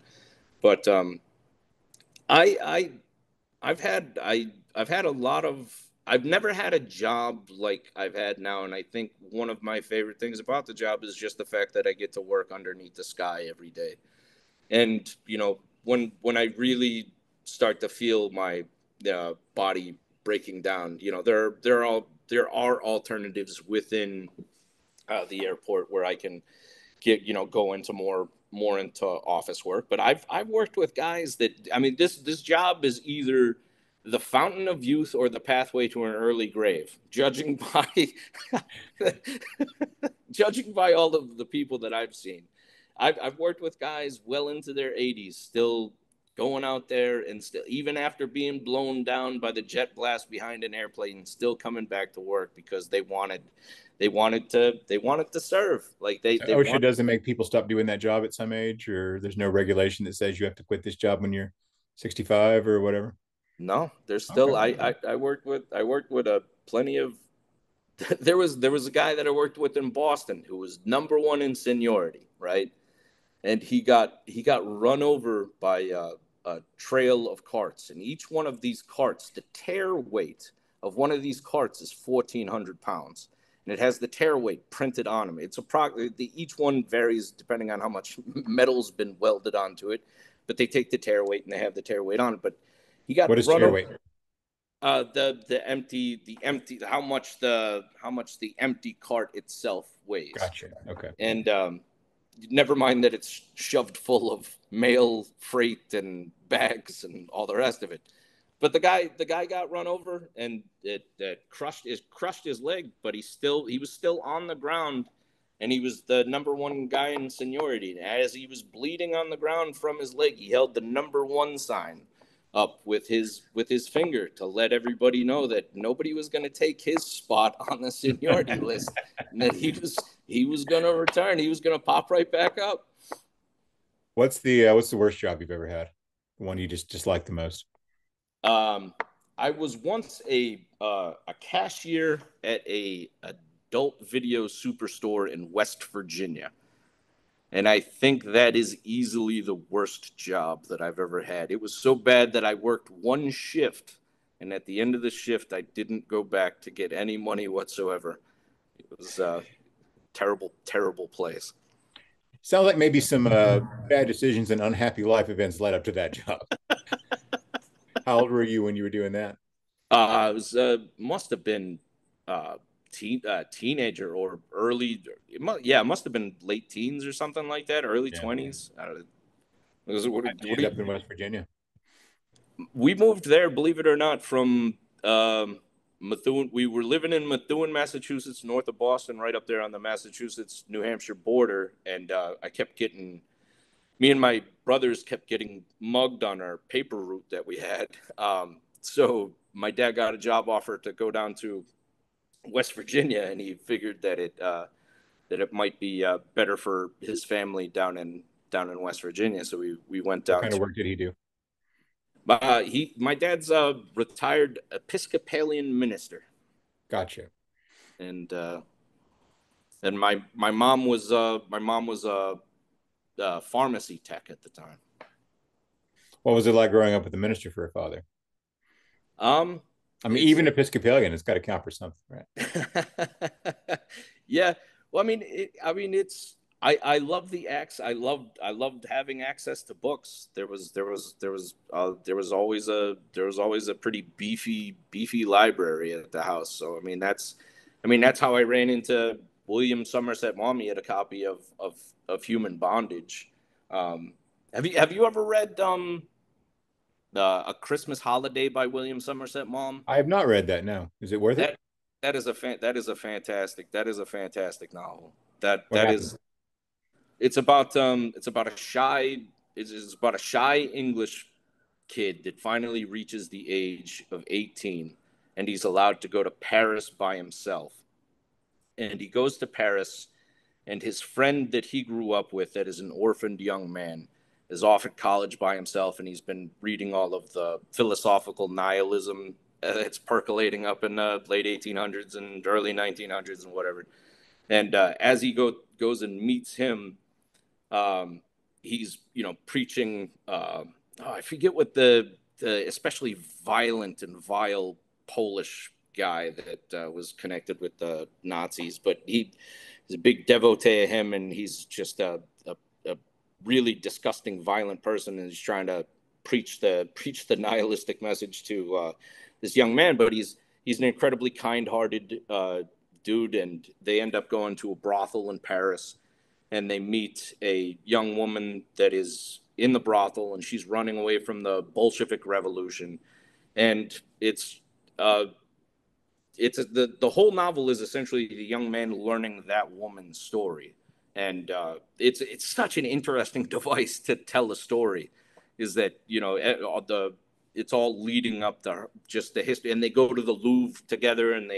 But I I I've had a lot of I've never had a job like I've had now, and I think one of my favorite things about the job is just the fact that I get to work underneath the sky every day. And when I really start to feel my body breaking down, there are alternatives within the airport where I can go into more into office work. But I've worked with guys that, I mean, this job is either the fountain of youth or the pathway to an early grave, judging by judging by all of the people that I've seen. I've worked with guys well into their 80s, still going out there, and still, even after being blown down by the jet blast behind an airplane, still coming back to work because they wanted to serve. Like So they OSHA want. doesn't make people stop doing that job at some age, or there's no regulation that says you have to quit this job when you're 65 or whatever. No, there's still. Okay. I worked with a plenty of. There was a guy that I worked with in Boston who was number one in seniority, right? And he got run over by a trail of carts, and each one of these carts, the tear weight of one of these carts is 1,400 pounds, and it has the tear weight printed on them. Each one varies depending on how much metal's been welded onto it, but they take the tear weight and they have the tear weight on it. But he got What is run tear over. weight? The empty how much the empty cart itself weighs. Gotcha. Okay. And never mind that it's shoved full of mail freight and bags and all the rest of it. But the guy got run over, and it crushed his leg, but he was still on the ground, and he was the number one guy in seniority. And as he was bleeding on the ground from his leg, he held the number one sign up with his finger to let everybody know that nobody was going to take his spot on the seniority list, and that he was going to return. He was going to pop right back up. What's the worst job you've ever had? The one you just like the most? Um, I was once a cashier at a adult video superstore in West Virginia, And I think that is easily the worst job that I've ever had. It was so bad that I worked one shift, and at the end of the shift, I didn't go back to get any money whatsoever. It was a terrible, terrible place. Sounds like maybe some bad decisions and unhappy life events led up to that job. How old were you when you were doing that? I was must have been uh, teenager or early. It must have been late teens or something like that, early Yeah. 20s. I don't know. How'd you What do end you, up in West Virginia? we moved there, believe it or not, from Methuen. We were living in Methuen, Massachusetts, north of Boston, right up there on the Massachusetts-New Hampshire border. And I kept getting, me and my brothers kept getting mugged on our paper route that we had. So my dad got a job offer to go down to West Virginia, and he figured that it might be better for his family down in West Virginia. So we went What down kind of to work did he do? my dad's a retired Episcopalian minister, Gotcha. and my mom was a pharmacy tech at the time. What was it like growing up with a minister for a father? Um, I mean, it's even Episcopalian, it's got to count for something, right? yeah. Well, it's I love the acts. I loved having access to books. There was always a pretty beefy library at the house. So that's how I ran into William Somerset Maugham. He had a copy of Human Bondage. Have you ever read A Christmas Holiday by William Somerset Maugham? I have not read that. No, is it worth it? That that is a fantastic novel. That What that happened? is it's about a shy English kid that finally reaches the age of 18, and he's allowed to go to Paris by himself. And he goes to Paris, and his friend that he grew up with, that is an orphaned young man, is off at college by himself, and he's been reading all of the philosophical nihilism that's percolating up in the late 1800s and early 1900s and whatever. And as he goes and meets him, um, he's preaching. I forget what the especially violent and vile Polish guy that was connected with the Nazis, but he's a big devotee of him, and he's just a really disgusting, violent person, and he's trying to preach the nihilistic message to this young man. But he's an incredibly kind-hearted dude, and they end up going to a brothel in Paris, and they meet a young woman that is in the brothel, and she's running away from the Bolshevik Revolution, and uh, the whole novel is essentially the young man learning that woman's story, and it's such an interesting device to tell a story. Is that it's all leading up to just the history, and they go to the Louvre together, and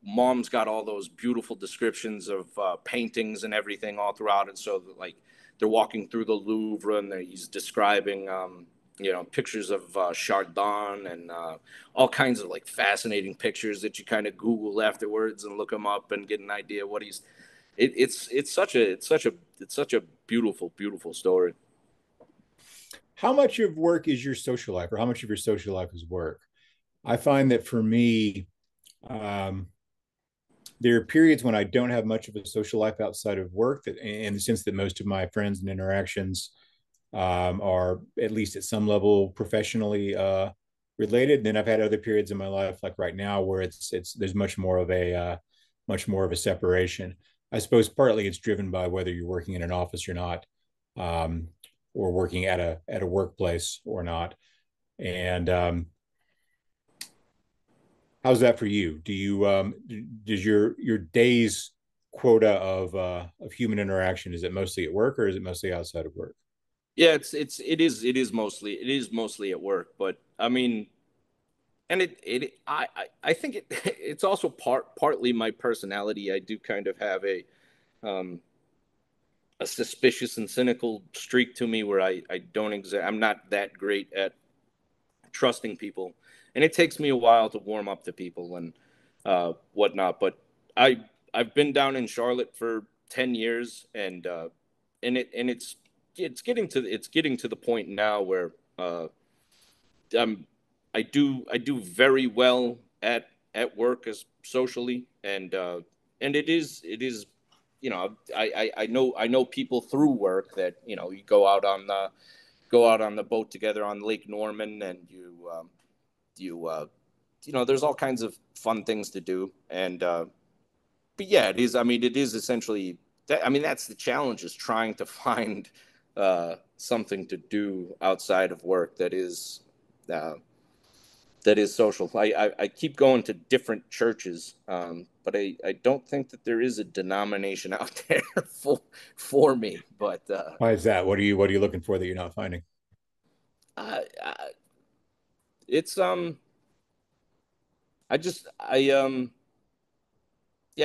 mom's got all those beautiful descriptions of paintings and everything all throughout, and so like they're walking through the Louvre, and he's describing pictures of Chardin and all kinds of like fascinating pictures that you kind of Google afterwards and look them up and get an idea what he's. It's such a beautiful story. How much of work is your social life, or how much of your social life is work? I find that for me, um, there are periods when I don't have much of a social life outside of work, that in the sense that most of my friends and interactions are at least at some level professionally related. And then I've had other periods in my life, like right now, where it's there's much more of a separation. I suppose partly it's driven by whether you're working in an office or not, um, or working at a workplace or not. And how's that for you? Do you does your days quota of human interaction, is it mostly at work or is it mostly outside of work? Yeah, it is mostly at work, but I mean, and I think it's also partly my personality. I do kind of have um a suspicious and cynical streak to me where I don't I'm not that great at trusting people, and it takes me a while to warm up to people and whatnot. But I I've been down in Charlotte for 10 years, and it's getting to the point now where um, I do very well at work as socially, and it is I know people through work that you go out on the boat together on Lake Norman, and you there's all kinds of fun things to do, and but yeah, it is. I mean, it is essentially that. I mean, that's the challenge, is trying to find something to do outside of work uh, that is social. I keep going to different churches, but I don't think that there is a denomination out there for me. But Why is that? What are you looking for that you're not finding? I, it's yeah,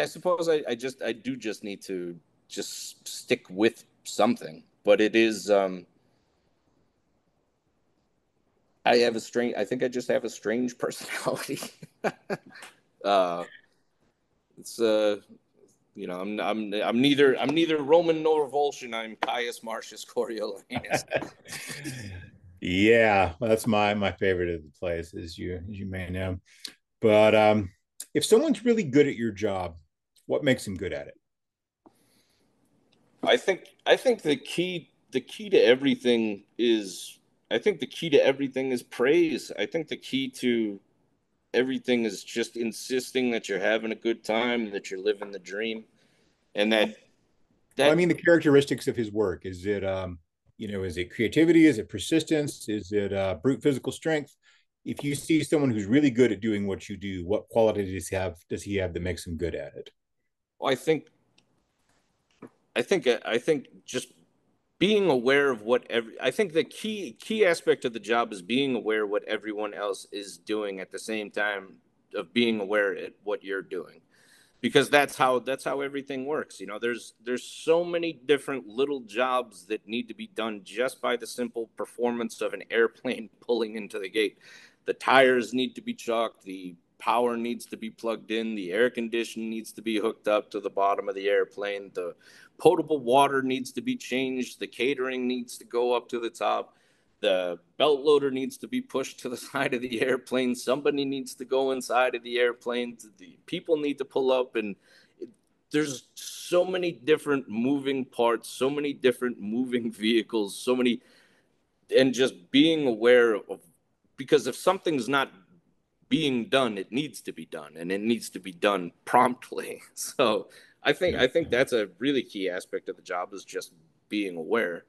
I suppose I do just need to just stick with something. But it is I think I just have a strange personality. uh it's I'm neither Roman nor Volscian. I'm Caius Marcius Coriolanus. Yeah, well, that's my favorite of the plays, as you may know. But if someone's really good at your job, what makes them good at it? I think the key to everything is I think the key to everything is praise. I think the key to everything is just insisting that you're having a good time, that you're living the dream, and Well, I that mean, the characteristics of his work, is it is it creativity? Is it persistence? Is it brute physical strength? If you see someone who's really good at doing what you do, what quality does he have that makes him good at it? well, I think just being aware of I think the key aspect of the job is being aware what everyone else is doing at the same time of being aware at what you're doing, because that's how everything works. There's so many different little jobs that need to be done just by the simple performance of an airplane pulling into the gate. The tires need to be chalked, the power needs to be plugged in, the air conditioning needs to be hooked up to the bottom of the airplane, the potable water needs to be changed, the catering needs to go up to the top, the belt loader needs to be pushed to the side of the airplane, somebody needs to go inside of the airplane, the people need to pull up, and there's so many different moving parts, so many different moving vehicles, so many, and just being aware of, because if something's not being done, it needs to be done, and it needs to be done promptly. So Yeah. I think that's a really key aspect of the job, is just being aware.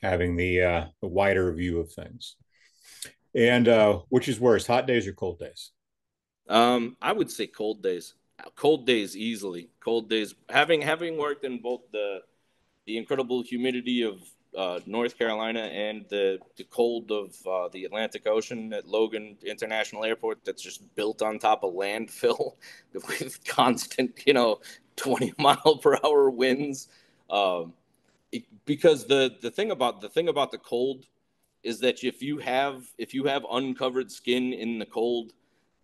Having the wider view of things. And which is worse, hot days or cold days? I would say cold days. Cold days easily. Cold days. Having worked in both the incredible humidity of North Carolina and the cold of the Atlantic Ocean at Logan International Airport, that's just built on top of landfill with constant, 20-mile-per-hour winds. Um, because the thing about the cold is that if you have uncovered skin in the cold,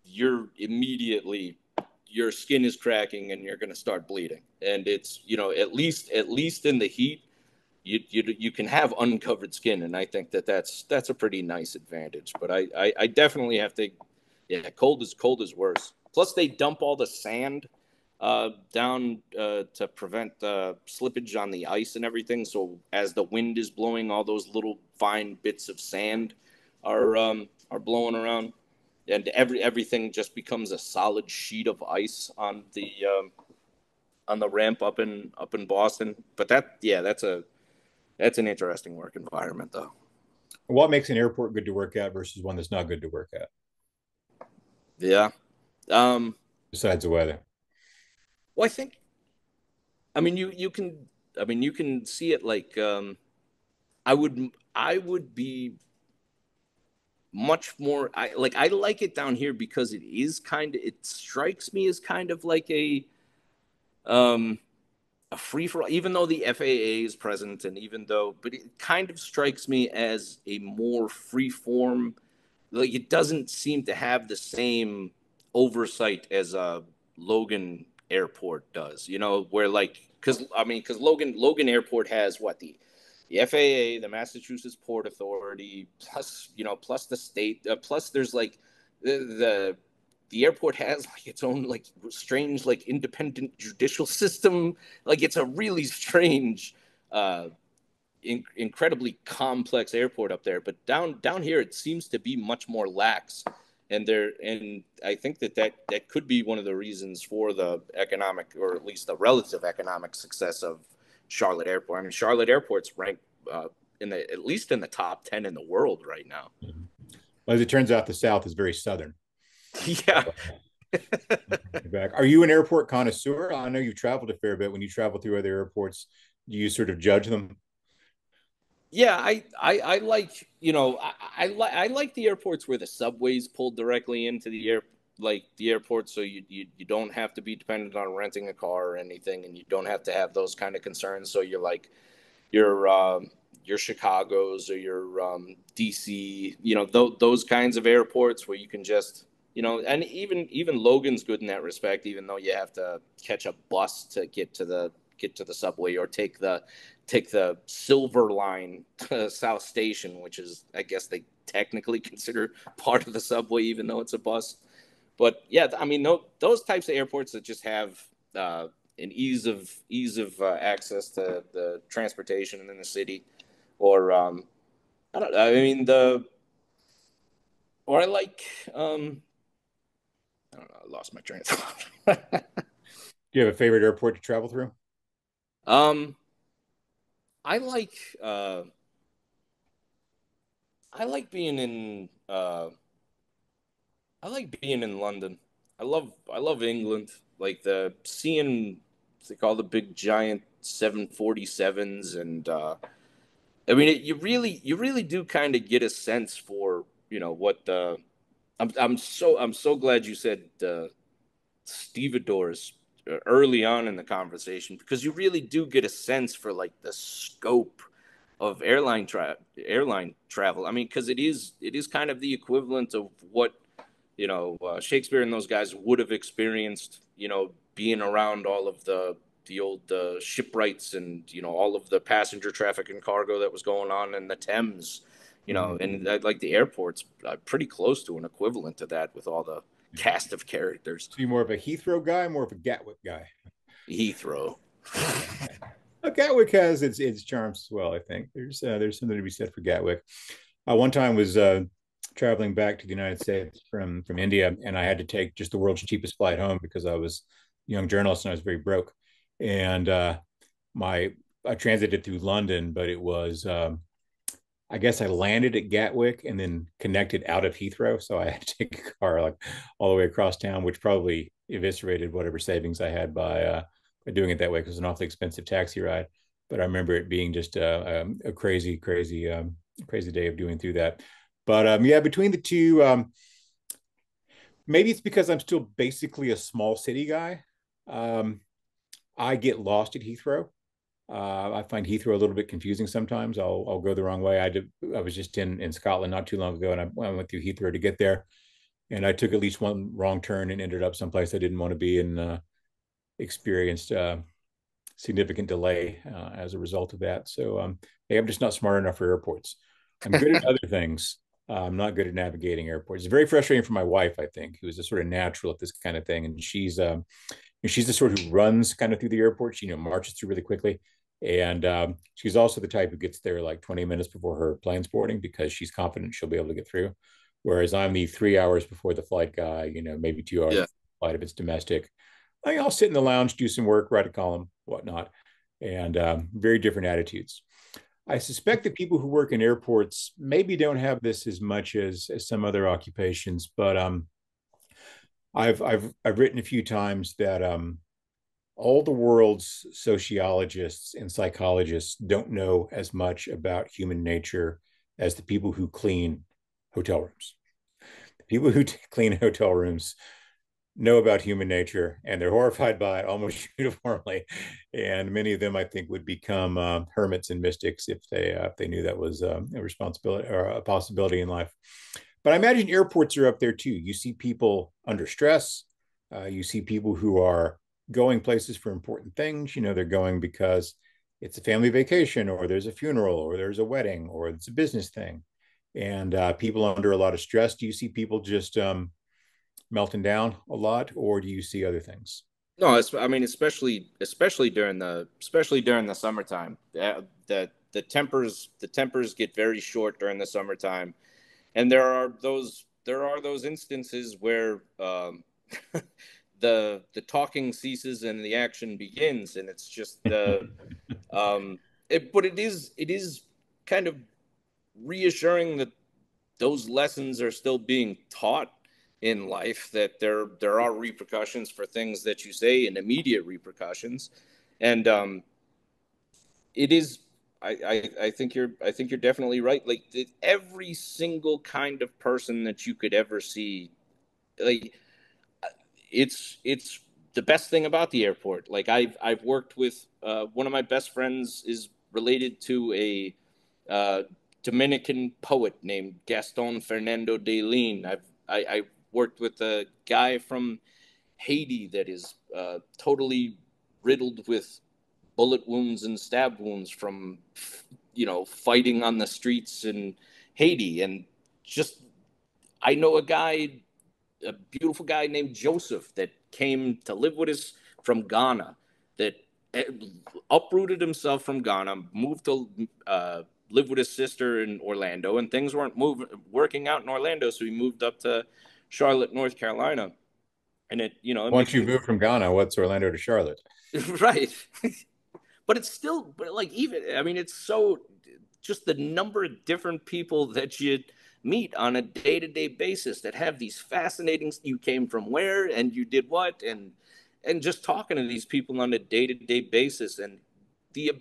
you're immediately your skin is cracking and you're going to start bleeding. And it's at least in the heat, you can have uncovered skin, and I think that's a pretty nice advantage. But I definitely have to, yeah, cold is worse. Plus they dump all the sand down to prevent slippage on the ice and everything. So as the wind is blowing, all those little fine bits of sand are blowing around, and everything just becomes a solid sheet of ice on the ramp up in Boston. But that's an interesting work environment, though. What makes an airport good to work at versus one that's not good to work at, Yeah. Um, besides the weather? well, I mean, you can see it like, I would be much more, I like it down here because it strikes me as kind of like um, a free for all, even though the FAA is present, and but it kind of strikes me as a more free form. Like, it doesn't seem to have the same oversight as Logan airport does, you know, where like, because Logan Airport has what the FAA, the Massachusetts Port Authority, plus, you know, plus the state, plus there's like the airport has like its own like strange like independent judicial system. Like it's a really strange, incredibly complex airport up there. But down here, it seems to be much more lax. And I think that could be one of the reasons for the economic, or at least the relative economic success of Charlotte Airport. I mean, Charlotte Airport's ranked in the at least in the top 10 in the world right now. Mhm. Well, as it turns out, the South is very southern. Yeah. Back. Are you an airport connoisseur? I know you've traveled a fair bit. When you travel through other airports, do you sort of judge them? Yeah, I like, you know, I like the airports where the subways pull directly into the airport, so you don't have to be dependent on renting a car or anything, and you don't have to have those kind of concerns. So you're like your Chicago's or your DC, you know, those kinds of airports where you can just, you know, and even Logan's good in that respect, even though you have to catch a bus to get to the subway, or take the Silver Line to South Station, which is, I guess they technically consider part of the subway, even though it's a bus. But yeah, I mean, those types of airports that just have an ease of access to the transportation in the city, or I don't know. I mean or I like I don't know. I lost my train of thought. Do you have a favorite airport to travel through? um, I like uh, I like being in I like being in London. I love England. Like the seeing like all the big giant 747s, and I mean you really do kind of get a sense for, you know, what the I'm so glad you said stevedores early on in the conversation, because you really do get a sense for like the scope of airline travel. I mean, because it is kind of the equivalent of what, you know, Shakespeare and those guys would have experienced, you know, being around all of the old shipwrights, and, you know, all of the passenger traffic and cargo that was going on in the Thames, you know, Mhm. and like the airport's pretty close to an equivalent to that with all the Yeah. cast of characters. So you more of a Heathrow guy, more of a Gatwick guy? Heathrow. Gatwick has its charms as well. I think there's something to be said for Gatwick. One time was traveling back to the United States from India, and I had to take just the world's cheapest flight home because I was a young journalist and I was very broke. And my I transited through London, but it was I guess I landed at Gatwick and then connected out of Heathrow. So I had to take a car like all the way across town, which probably eviscerated whatever savings I had by doing it that way, because it was an awfully expensive taxi ride. But I remember it being just a crazy, crazy, crazy day of doing through that. But yeah, between the two, maybe it's because I'm still basically a small city guy. Um, I get lost at Heathrow. I find Heathrow a little bit confusing sometimes. I'll go the wrong way. I was just in Scotland not too long ago, and I went through Heathrow to get there, and I took at least one wrong turn and ended up someplace I didn't want to be, and experienced significant delay as a result of that. So hey, I'm just not smart enough for airports. I'm good at other things. I'm not good at navigating airports. It's very frustrating for my wife, I think, who is a sort of natural at this kind of thing, and she's the sort who runs kind of through the airport. She, marches through really quickly. And she's also the type who gets there like 20 minutes before her plane's boarding because she's confident she'll be able to get through. Whereas I'm the 3 hours before the flight guy, maybe 2 hours Yeah. before the flight if it's domestic. I'll sit in the lounge, do some work, write a column, whatnot. And very different attitudes. I suspect that people who work in airports maybe don't have this as much as some other occupations, but I've written a few times that all the world's sociologists and psychologists don't know as much about human nature as the people who clean hotel rooms. The people who clean hotel rooms know about human nature and they're horrified by it almost uniformly. And many of them, I think, would become hermits and mystics if they knew that was a responsibility or a possibility in life. But I imagine airports are up there too. You see people under stress. You see people who are going places for important things. They're going because it's a family vacation, or there's a funeral, or there's a wedding, or it's a business thing. And people under a lot of stress. Do you see people just melting down a lot, or do you see other things? No, I mean, especially during the summertime. The tempers get very short during the summertime, and there are those instances where the talking ceases and the action begins, and it's just but it is kind of reassuring that those lessons are still being taught in life, that there are repercussions for things that you say, and immediate repercussions. And it is I think you're definitely right. Like, every single kind of person that you could ever see, like, it's the best thing about the airport. Like, I've worked with one of my best friends is related to a uh, Dominican poet named Gaston Fernando de Lin. I worked with a guy from Haiti that is totally riddled with bullet wounds and stab wounds from fighting on the streets in Haiti. And just, I know a beautiful guy named Joseph that came to live with us from Ghana, that eh, uprooted himself from Ghana, moved to live with his sister in Orlando, and things weren't working out in Orlando, so he moved up to Charlotte, North Carolina, and it Once makes you me move from Ghana, what's Orlando to Charlotte? right. But it's still, but like, even, I mean, it's so, just the number of different people that you meet on a day-to-day basis that have these fascinating, you came from where and you did what, and just talking to these people on a day-to-day basis. The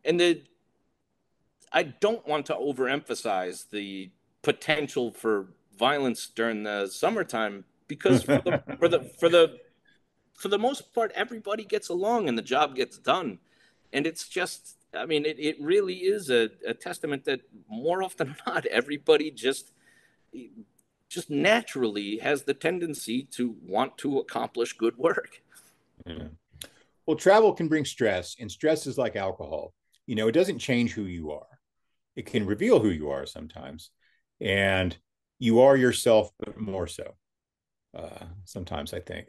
and the I don't want to overemphasize the potential for violence during the summertime, because for the most part, everybody gets along and the job gets done. And it's just, I mean, it really is a testament that, more often than not, everybody just naturally has the tendency to want to accomplish good work. Yeah. Well, travel can bring stress, and stress is like alcohol. It doesn't change who you are. It can reveal who you are sometimes, and you are yourself, but more so. Sometimes, I think.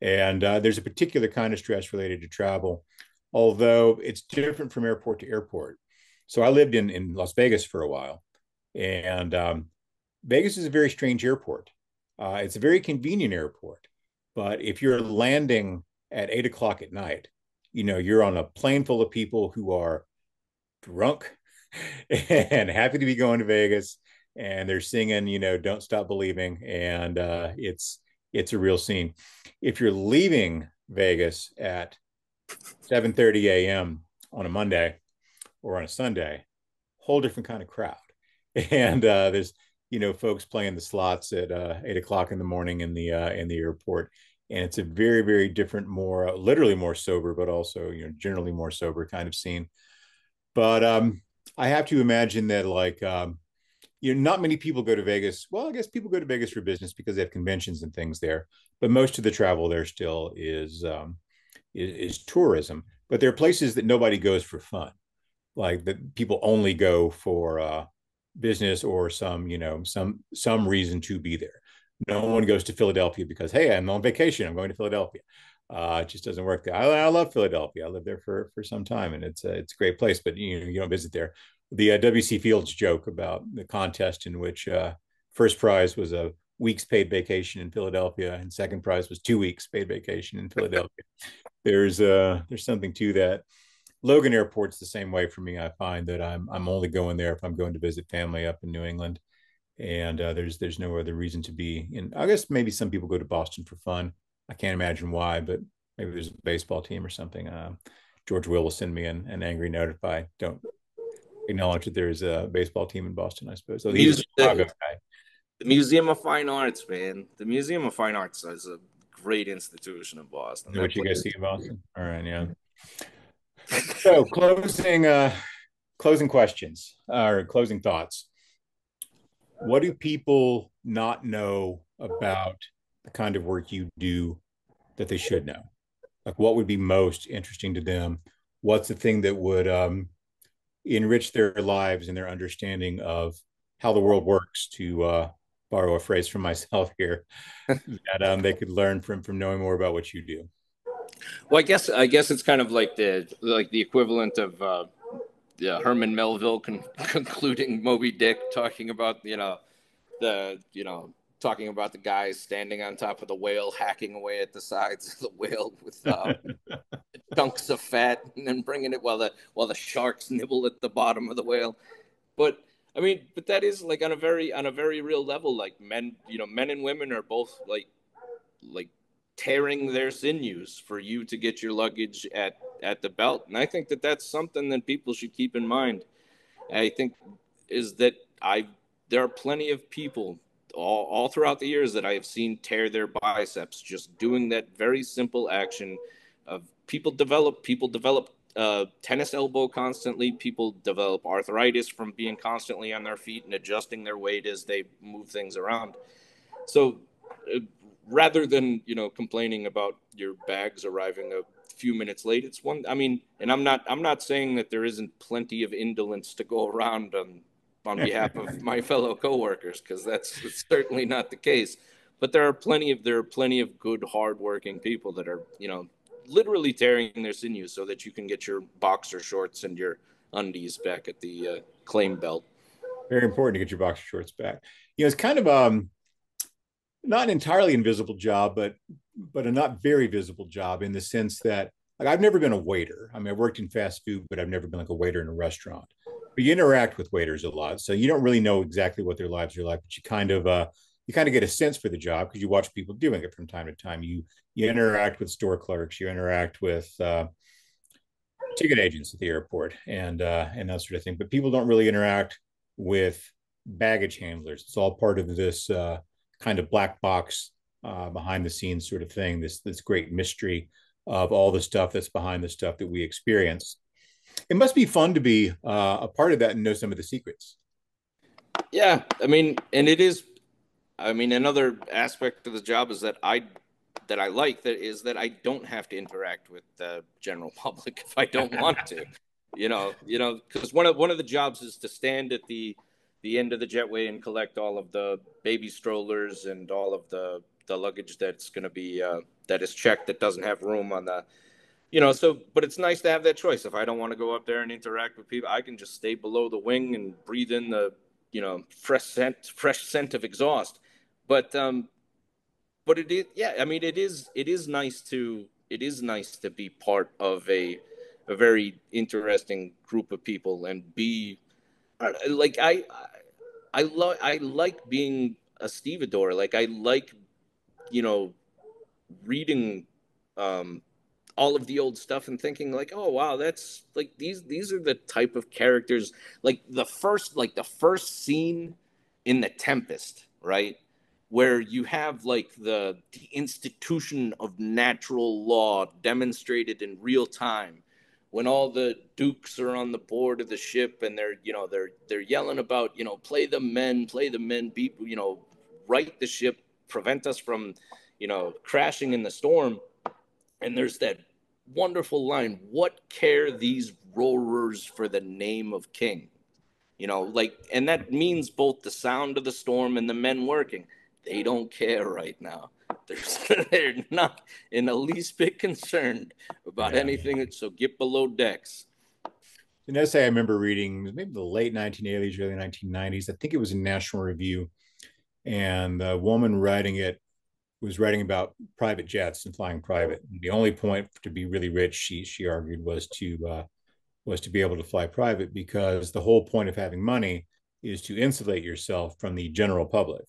And there's a particular kind of stress related to travel, although it's different from airport to airport. So I lived in Las Vegas for a while, and Vegas is a very strange airport. It's a very convenient airport, but if you're landing at 8 o'clock at night, you're on a plane full of people who are drunk and happy to be going to Vegas, and they're singing, "Don't Stop Believing," and it's a real scene. If you're leaving Vegas at 7:30 a.m. on a Monday or on a Sunday, whole different kind of crowd. And there's folks playing the slots at 8 o'clock in the morning in the airport, and it's a very, very different, more literally more sober, but also generally more sober kind of scene. But I have to imagine that, like, not many people go to Vegas. Well, I guess people go to Vegas for business because they have conventions and things there. But most of the travel there still is tourism. But there are places that nobody goes for fun, like that people only go for business, or some reason to be there. No one goes to Philadelphia because, hey, I'm on vacation, I'm going to Philadelphia. It just doesn't work there. I love Philadelphia. I lived there for some time, and it's a great place. But you don't visit there. The W.C. Fields joke about the contest in which first prize was a week's paid vacation in Philadelphia, and second prize was 2 weeks paid vacation in Philadelphia. There's something to that. Logan Airport's the same way for me. I find that I'm only going there if I'm going to visit family up in New England, and there's no other reason to be. And I guess maybe some people go to Boston for fun. I can't imagine why, but maybe there's a baseball team or something. George will send me an angry note if I don't acknowledge that there's a baseball team in Boston, I suppose. So The, he's a muse- Chicago the, guy. the Museum of Fine Arts, man. The Museum of Fine Arts is a great institution in Boston. That What you guys place. see in Boston? All right, yeah. So closing questions or closing thoughts. What do people not know about the kind of work you do that they should know? Like, what would be most interesting to them? What's the thing that would enrich their lives and their understanding of how the world works, to borrow a phrase from myself here, that they could learn from knowing more about what you do. Well, I guess it's kind of like the equivalent of Herman Melville concluding Moby Dick, talking about the talking about the guys standing on top of the whale, hacking away at the sides of the whale with chunks of fat, and then bringing it while the sharks nibble at the bottom of the whale. But I mean, but that is like on a very real level. Like men and women are both like tearing their sinews for you to get your luggage at the belt, and I think that that's something that people should keep in mind. I think is that I there are plenty of people all throughout the years that I have seen tear their biceps just doing that very simple action of people develop tennis elbow constantly. People develop arthritis from being constantly on their feet and adjusting their weight as they move things around. So uh, rather than complaining about your bags arriving a few minutes late, it's one. I mean, and I'm not saying that there isn't plenty of indolence to go around on behalf of my fellow coworkers, because that's certainly not the case. But there are plenty of good, hardworking people that are literally tearing their sinews so that you can get your boxer shorts and your undies back at the claim belt. Very important to get your boxer shorts back. It's kind of not an entirely invisible job, but a not very visible job, in the sense that, like, I've never been a waiter. I mean, I've worked in fast food, but I've never been like a waiter in a restaurant. But you interact with waiters a lot, so you don't really know exactly what their lives are like, but you kind of get a sense for the job because you watch people doing it from time to time. You interact with store clerks, you interact with ticket agents at the airport, and that sort of thing. But people don't really interact with baggage handlers. It's all part of this kind of black box, behind the scenes sort of thing. This great mystery of all the stuff that's behind the stuff that we experience. It must be fun to be a part of that and know some of the secrets. Yeah, I mean, and it is. I mean, another aspect of the job is that I like that is that I don't have to interact with the general public if I don't want to. Because one of the jobs is to stand at the end of the jetway and collect all of the baby strollers and all of the luggage that's going to be that is checked, that doesn't have room on the so. But it's nice to have that choice. If I don't want to go up there and interact with people, I can just stay below the wing and breathe in the fresh scent of exhaust. But but it is, yeah, I mean, it is nice to be part of a very interesting group of people and be like I like being a stevedore. Like, I like you know reading um all of the old stuff and thinking like, oh wow, that's like these are the type of characters, like the first scene in The Tempest, right? Where you have like the institution of natural law demonstrated in real time, when all the dukes are on the board of the ship and they're yelling about, play the men, beat, right the ship, prevent us from crashing in the storm. And there's that wonderful line, what care these roarers for the name of king? And that means both the sound of the storm and the men working. They don't care right now. They're not in the least bit concerned about Yeah. anything. So get below decks. An essay I remember reading, maybe the late 1980s, early 1990s. I think it was in National Review, and the woman writing it was writing about private jets and flying private. And the only point to be really rich, she argued, was to be able to fly private, because the whole point of having money is to insulate yourself from the general public.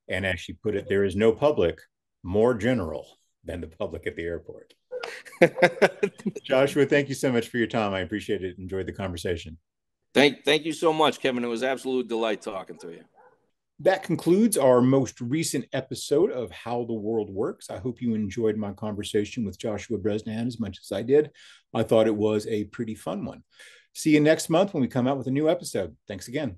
And as she put it, there is no public more general than the public at the airport. Joshua, thank you so much for your time. I appreciate it. Enjoyed the conversation. Thank you so much, Kevin. It was absolute delight talking to you. That concludes our most recent episode of How the World Works. I hope you enjoyed my conversation with Joshua Bresnahan as much as I did. I thought it was a pretty fun one. See you next month when we come out with a new episode. Thanks again.